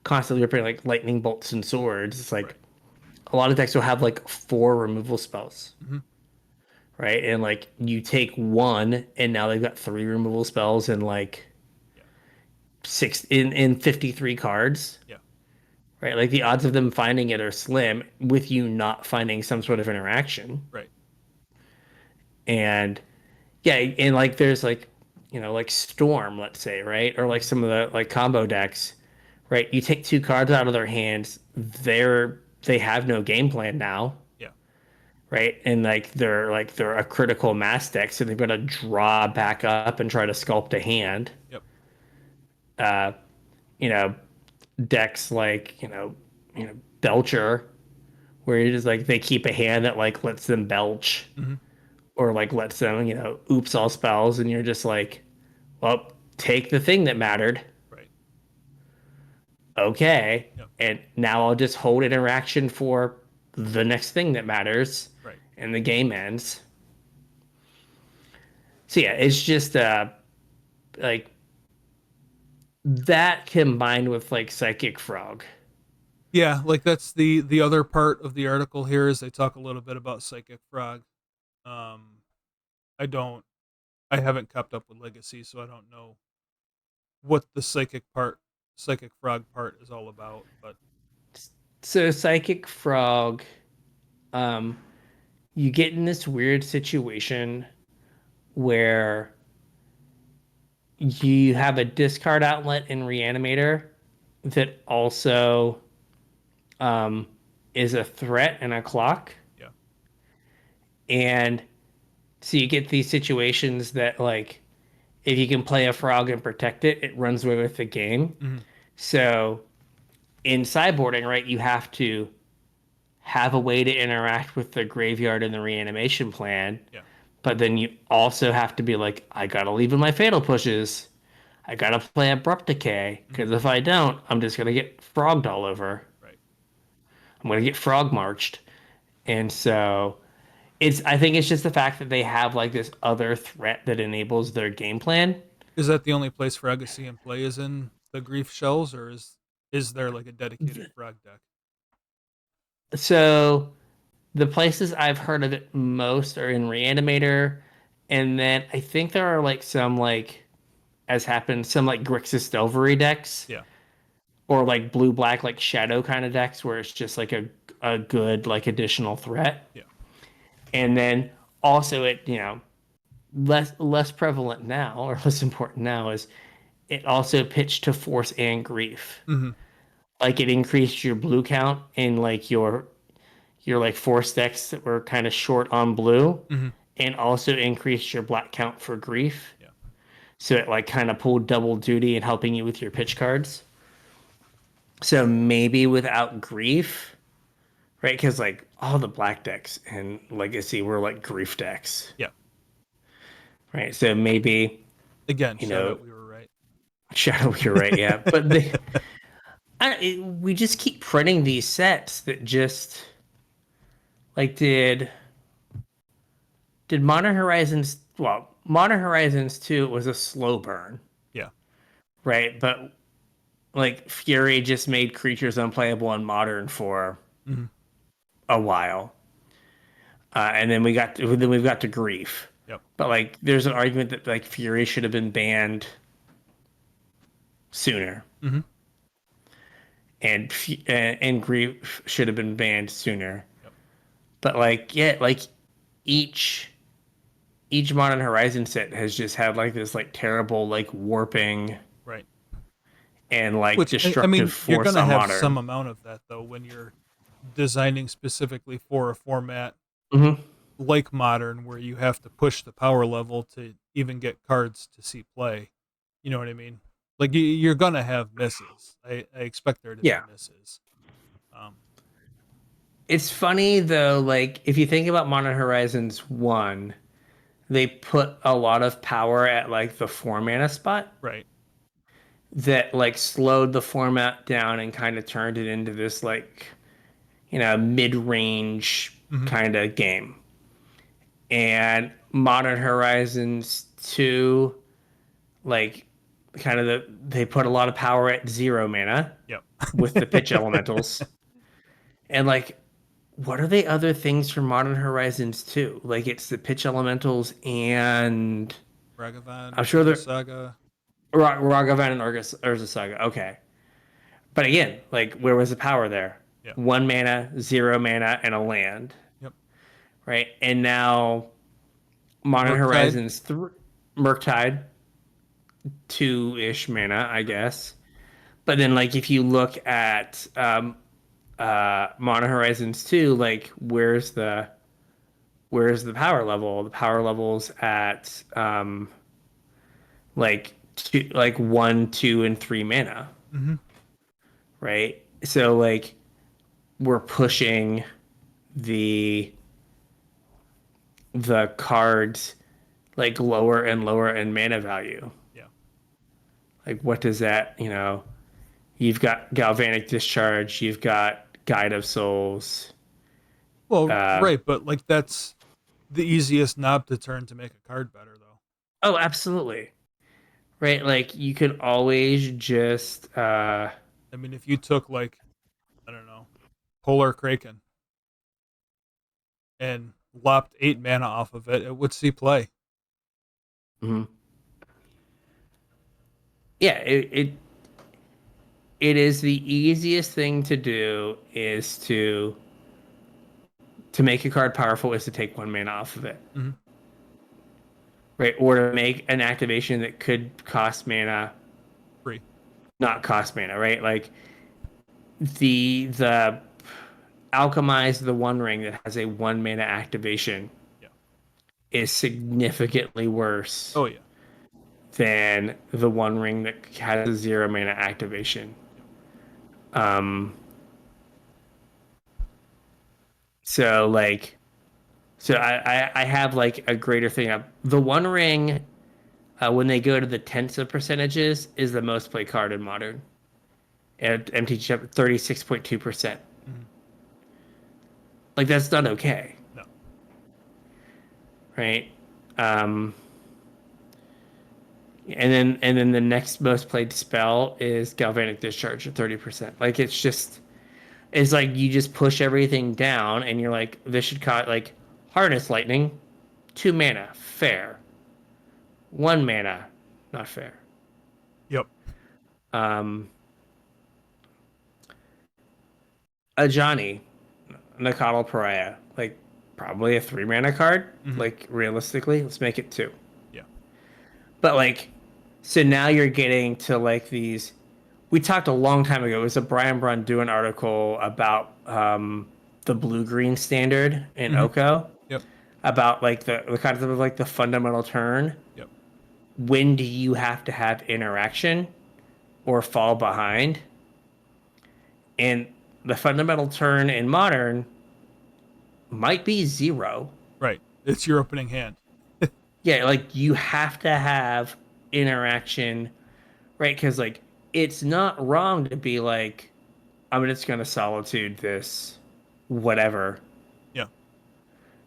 constantly ripping like lightning bolts and swords. It's like Right. a lot of decks will have like four removal spells, Mm-hmm. right? And like you take one, and now they've got three removal spells and like Yeah. six in 53 cards, Yeah. right? Like the odds of them finding it are slim with you not finding some sort of interaction. Right. And yeah, and like there's like, like Storm, let's say, right? Or like Mm-hmm. some of the like combo decks, right? You take two cards out of their hands, they have no game plan now, Yeah. right? And like they're a critical mass deck, so they've got to draw back up and try to sculpt a hand. Yep. Uh, you know, decks like, Belcher, where it is like they keep a hand that like lets them belch Mm-hmm. or like lets them, oops all spells, and you're just like, well, take the thing that mattered. Right. Okay. Yep. And now I'll just hold interaction for the next thing that matters, Right. and the game ends. So yeah, it's just like that combined with like Psychic Frog. Yeah, like that's the other part of the article here is they talk a little bit about Psychic Frog. Um, I don't, I haven't kept up with Legacy, so I don't know what the Psychic Frog part is all about. But So Psychic Frog, um, you get in this weird situation where you have a discard outlet in Reanimator that also um, is a threat and a clock. yeah. And so you get these situations that, like, if you can play a frog and protect it, it runs away with the game. Mm-hmm. So in sideboarding, right, you have to have a way to interact with the graveyard and the reanimation plan, Yeah. but then you also have to be like, I gotta leave in my fatal pushes. I gotta play abrupt decay, Hmm. because if I don't, I'm just gonna get frogged all over. Right. I'm gonna get frog marched. And so I think it's just the fact that they have like this other threat that enables their game plan. Is that the only place Fragacy in play is in the Grief Shells, or is there like a dedicated frag deck? So the places I've heard of it most are in Reanimator, and then I think there are like some like as happened some like Grixis Delvery decks Yeah. or like blue black like shadow kind of decks where it's just like a good like additional threat. Yeah. And then also it, less prevalent now or less important now is it also pitched to force and grief. Hmm. Like it increased your blue count in like your like force decks that were kind of short on blue Hmm. and also increased your black count for grief. Yeah. So it like kind of pulled double duty in helping you with your pitch cards. So maybe without grief, right? Because like all the black decks in Legacy were like grief decks, Yeah. right? So maybe, Again, you shout know, out we were right. Shadow, you're right, yeah. But we just keep printing these sets that just like did Modern Horizons, well, Modern Horizons 2 was a slow burn, Yeah. right? But like Fury just made creatures unplayable in Modern for Hmm. a while. And then we've got to Grief. Yep. But like there's an argument that like Fury should have been banned sooner. Hmm. And Grief should have been banned sooner. Yep. But like yeah, like each each Modern Horizon set has just had like this like terrible like warping Right. and like Which I destructive mean, you're force gonna on have some modern. amount of that though when you're designing specifically for a format Hmm. like Modern, where you have to push the power level to even get cards to see play. You know what I mean? Like you're gonna have misses. I expect there to be Yeah. misses. Um, It's funny though, like if you think about Modern Horizons 1, they put a lot of power at like the 4 mana spot right. that like slowed the format down and kind of turned it into this like, mid-range Hmm. kind of game. And Modern Horizons 2, like they put a lot of power at 0 mana Yep. with the pitch elementals. And like what are the other things from Modern Horizons 2? Like it's the pitch elementals and Ragavan, I'm sure Urza they're Saga. Ragavan and Urza Saga. Okay. But again, like where was the power there? Yeah. 1 mana, 0 mana, and a land, Yep. right? And now Modern Murktide. Horizons 3, Murktide, 2-ish mana, I guess. But then like if you look at Modern Horizons 2, like where's the power level? The power level's at like two, like 1, 2, and 3 mana, Hmm. right? So like we're pushing the the cards like lower and lower in mana value. Yeah. Like what does that, you've got Galvanic Discharge, you've got Guide of Souls. Well, Uh, right, but like that's the easiest knob to turn to make a card better, though. oh, absolutely. Right? Like you could always just I mean, if you took like I don't know, Polar Kraken and lopped 8 mana off of it, it would see play. mhm. Yeah, it is the easiest thing to do is to make a card powerful is to take 1 mana off of it, Hmm. right? Or to make an activation that could cost mana, Free. not cost mana, right? Like the alchemize the One Ring that has a 1 mana activation Yeah. is significantly worse Oh yeah. than the One Ring that has a 0 mana activation. Yep. Um, So like, I have like a greater thing up. The One Ring, when they go to the tenths of percentages, is the most played card in Modern. At MTG up 36.2%. Mhm. Like that's not okay, No. right? Um, and then the next most played spell is Galvanic Discharge at 30%. Like it's like you just push everything down and you're like, this should cost like Harness Lightning, 2 mana, fair. 1 mana, not fair. Yep. Um, Ajani, Nakatl Pariah, like probably a 3 mana card. Hmm. Like realistically, let's make it two. Yeah. But like, so now you're getting to like these. We talked a long time ago. It was a Brian Brunduin article about the blue green standard in Hmm. Oko, Yep. about like the concept of like the fundamental turn. Yep. When do you have to have interaction or fall behind? And the fundamental turn in modern might be zero. Right. It's your opening hand. Yeah, like you have to have interaction, right? Because like it's not wrong to be like, I'm just gonna solitude this, whatever, Yeah.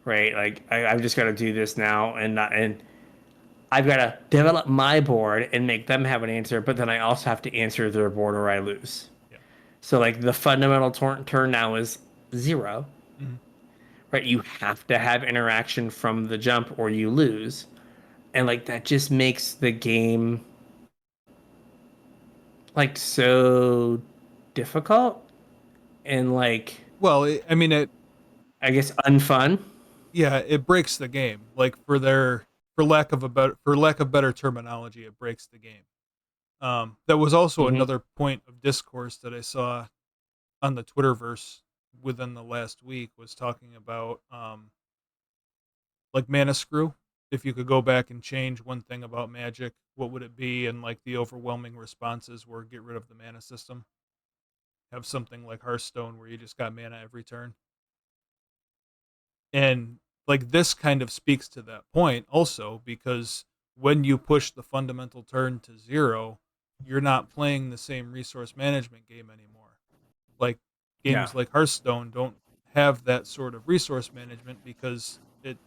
right? Like I've just got to do this now, and not and I've got to develop my board and make them have an answer, but then I also have to answer their board or I lose. Yeah. So like the fundamental turn now is zero, Hmm. right? You have to have interaction from the jump or you lose, and like that just makes the game like so difficult and like Well, I mean, I guess unfun. yeah, it breaks the game. Like for lack of better terminology, it breaks the game. That was also Hmm. another point of discourse that I saw on the Twitterverse within the last week was talking about like mana screw. If you could go back and change one thing about Magic, what would it be? And like the overwhelming responses were get rid of the mana system. Have something like Hearthstone where you just got mana every turn. And like this kind of speaks to that point also because when you push the fundamental turn to zero, you're not playing the same resource management game anymore. Like Yeah. games like Hearthstone don't have that sort of resource management because it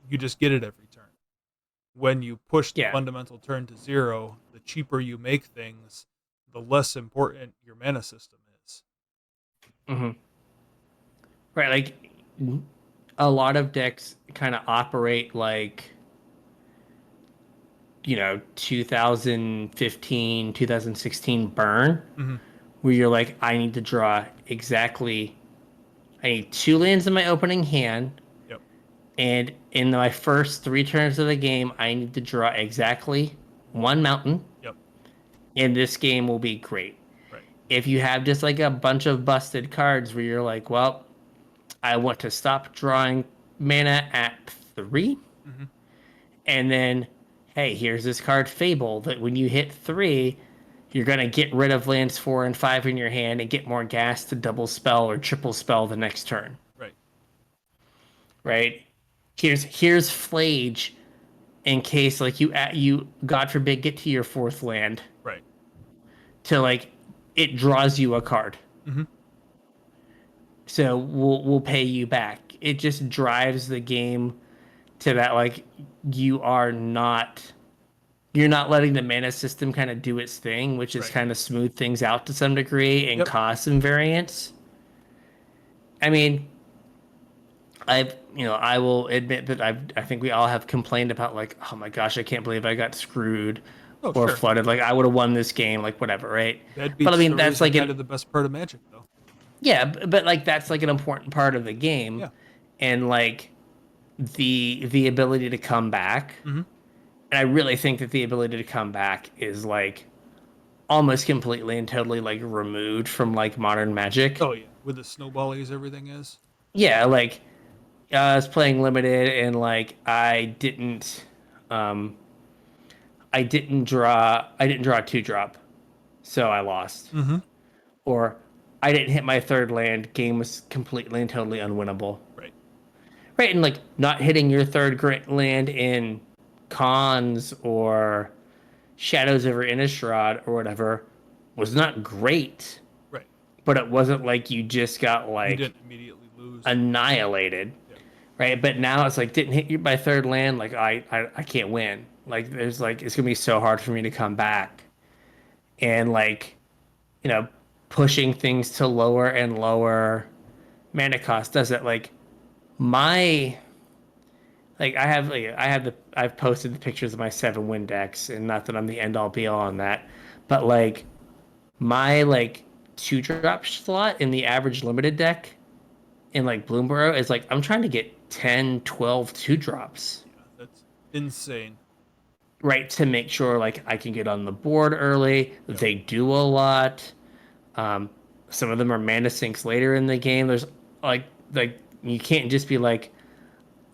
you just get it every turn. When you push the Yeah. fundamental turn to zero, the cheaper you make things, the less important your mana system is. Hmm. Right. Like a lot of decks kind of operate like, 2015, 2016 burn, Hmm. where you're like, I need to draw exactly, I need two lands in my opening hand. Yep. And in my first 3 turns of the game, I need to draw exactly one mountain. Yep. And this game will be great. Right. If you have just like a bunch of busted cards where you're like, well, I want to stop drawing mana at 3. Hmm. And then, hey, here's this card Fable that when you hit 3, you're going to get rid of lands 4 and 5 in your hand and get more gas to double spell or triple spell the next turn, Right. right? Here's Flage in case like you God forbid get to your fourth land Right. to like it draws you a card. Hmm. So we'll pay you back. It just drives the game to that like you are not you're not letting the mana system kind of do its thing, which is Right. kind of smooth things out to some degree and Yep. cause some variance. I mean, I will admit that I think we all have complained about like, oh my gosh, I can't believe I got screwed Oh, or sure. flooded. Like I would have won this game, like whatever, right? Bad But beat I mean, that's stories are like kind an of the best part of Magic, though. yeah, but like that's like an important part of the game, Yeah. and like the ability to come back. Hmm. And I really think that the ability to come back is like almost completely and totally like removed from like modern magic. Oh, yeah. With the snowballies, everything is. Yeah, like I was playing limited and like um I didn't draw a 2 drop, so I lost. Hmm. Or I didn't hit my third land, game was completely and totally unwinnable. Right. Right, and like not hitting your third land in cons or Shadows over Innistrad or whatever was not great, Right. but it wasn't like you just got You like didn't immediately lose. annihilated, Yeah. right? But now it's like didn't hit you by third land, like I can't win. Yeah. Like there's like it's gonna be so hard for me to come back, and like you know pushing things to lower and lower mana cost does it. Like my I've posted the pictures of my 7 win decks, and not that I'm the end all be all on that, but like my like 2 drop slot in the average limited deck in like Bloomborough is like I'm trying to get 10, 12 2 drops, Yeah. That's insane. right? To make sure like I can get on the board early. Yep. They do a lot. Um, some of them are mana sinks later in the game. There's like like you can't just be like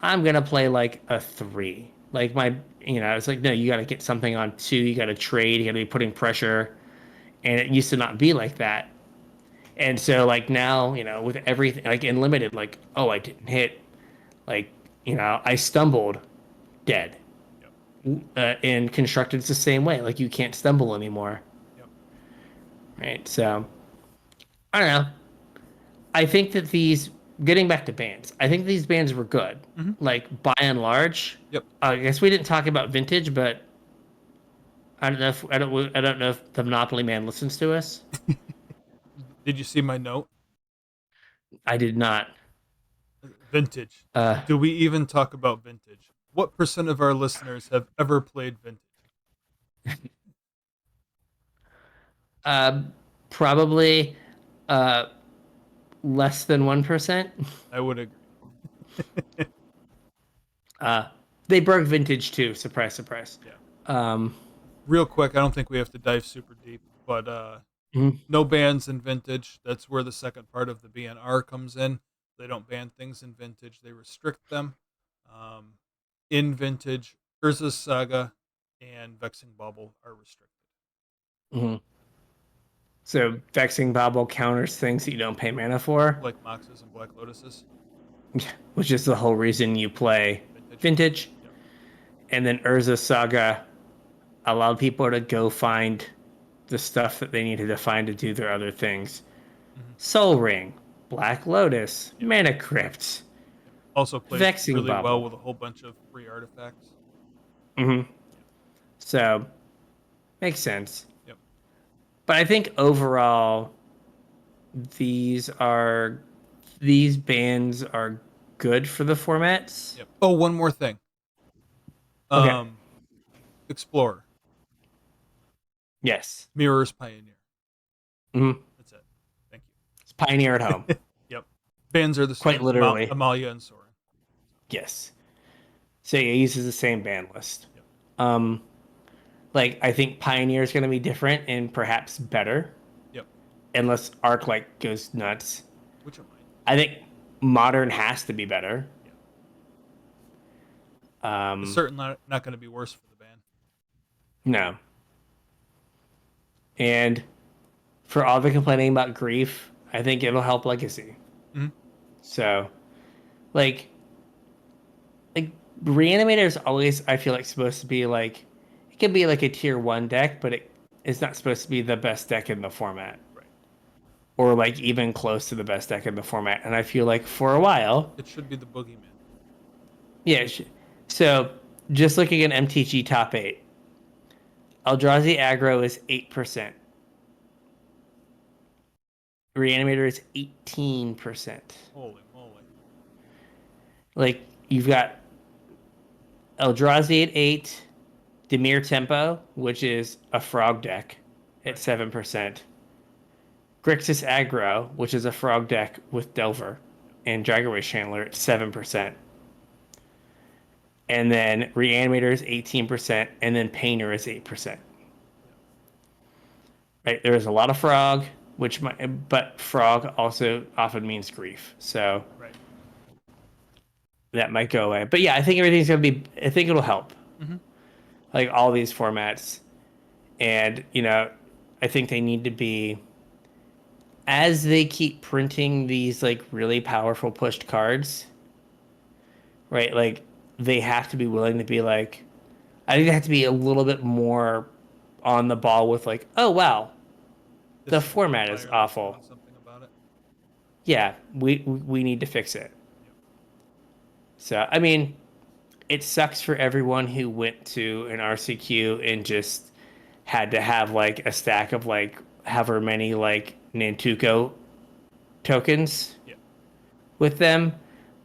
I'm gonna play like a 3. Like my it's like no, you got to get something on 2. You got to trade. You got to be putting pressure, and it used to not be like that. And so like now, with everything like in limited, like oh, I didn't hit, like I stumbled, dead. Yep. In constructed, it's the same way. Like you can't stumble anymore, Yep. right? So I don't know. I think that these getting back to bands, I think these bands were good. Hmm. Like by and large, Yep. I guess we didn't talk about vintage, but I don't know if the Monopoly man listens to us. Did you see my note? I did not. Vintage. Uh, Do we even talk about vintage? What percent of our listeners have ever played vintage? uh, probably uh less than 1%. I would agree. Uh, they broke vintage too. Surprise, surprise. Yeah. Um, Real quick, I don't think we have to dive super deep, but mhm. no bans in vintage. That's where the second part of the BNR comes in. They don't ban things in vintage; they restrict them. Um, in vintage, Urza's Saga and Vexing Bubble are restricted. Mhm. So vexing bauble counters things that you don't pay mana for, Like Moxes and Black Lotuses. which is the whole reason you play Vintage. vintage. Yep. And then Urza Saga allowed people to go find the stuff that they needed to find to do their other things. Hmm. Soul Ring, Black Lotus, Yep. Mana Crypt, Yep. Also plays Vexing really well Bubble. with a whole bunch of free artifacts. Hmm. Yeah. So makes sense. Yep. But I think overall, these are these bands are good for the formats. Yep. Oh, one more thing. Okay. Um, Explorer, Yes. Mirrors Pioneer. Hmm. That's it. Thank It's Pioneer at home. you. Yep. Bands are the Quite same. literally. Amalia and Soren. Yes. So it uses the same band list. Yep. Um, like I think Pioneer is going to be different and perhaps better, Yep. unless Arc like goes nuts. Which it might. I think Modern has to be better. Yeah. It's Um, certainly not going to be worse for the band. no. And for all the complaining about grief, I think it'll help Legacy. Hmm. So, like, like Reanimator is always I feel like supposed to be like it could be like a tier 1 deck, but it's not supposed to be the best deck in the format, Right. or like even close to the best deck in the format. And I feel like for a while, It should be the boogeyman. yeah. So just looking at MTG top 8, Eldrazi aggro is 8%. Reanimator is 18%. Holy moly. Like you've got Eldrazi at 8, Demir Tempo, which is a frog deck, at Right. 7%. Grixis Aggro, which is a frog deck with Delver Yep. and Dragon Race Chandler, at 7%. And then Reanimator is 18%, and then Painter is 8%. Yep. Right? There is a lot of frog, but frog also often means grief. So Right. that might go away. But yeah, I think everything's gonna be. I think it'll help. Hmm. Like all these formats, and I think they need to be as they keep printing these like really powerful pushed cards, right? Like they have to be willing to be like, I think they have to be a little bit more on the ball with like, oh wow, the This is an format is outlier. Let's awful. doing something about it. Yeah, we need to fix it. Yep. So I mean, it sucks for everyone who went to an RCQ and just had to have like a stack of like however many like Nantuko tokens Yeah. with them.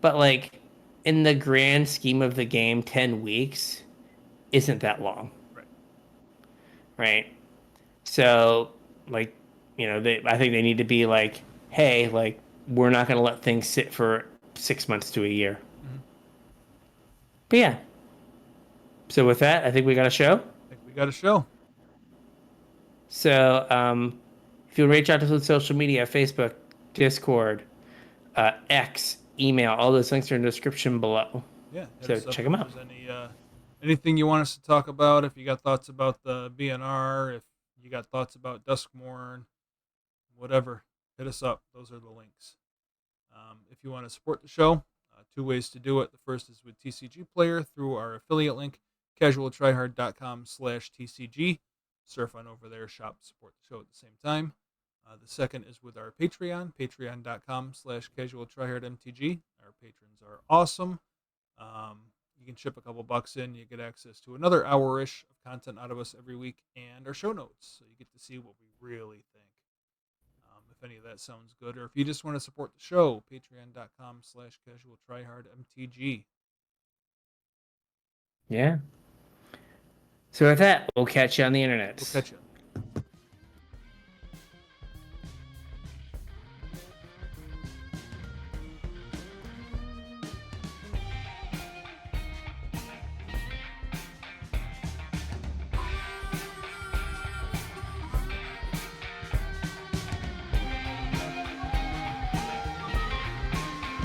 But like in the grand scheme of the game, 10 weeks isn't that long, Right. right? So like, I think they need to be like, hey, like we're not going to let things sit for 6 months to a year. Mm-hmm. But yeah. So with that, I think we got a show. I think we got a show. So if you'll reach out to us on social media, Facebook, Discord, X, email, all those links are in the description below. Yeah, hit So us up check if them out. there's anything you want us to talk about. If you got thoughts about the BNR, if you got thoughts about Duskmorn, whatever, hit us up. Those are the links. If you want to support the show, two ways to do it. The first is with TCG Player through our affiliate link, casualtryhard.com/TCG. Surf on over there, shop, support the show at the same time. The second is with our Patreon, patreon.com/casualtryhardmtg. Our patrons are awesome. You can chip a couple bucks in, you get access to another hour-ish of content out of us every week and our show notes. So you get to see what we really think. If any of that sounds good, or if you just want to support the show, patreon.com/casualtryhardmtg. Yeah. So with that, we'll catch you on the We'll internet. catch you.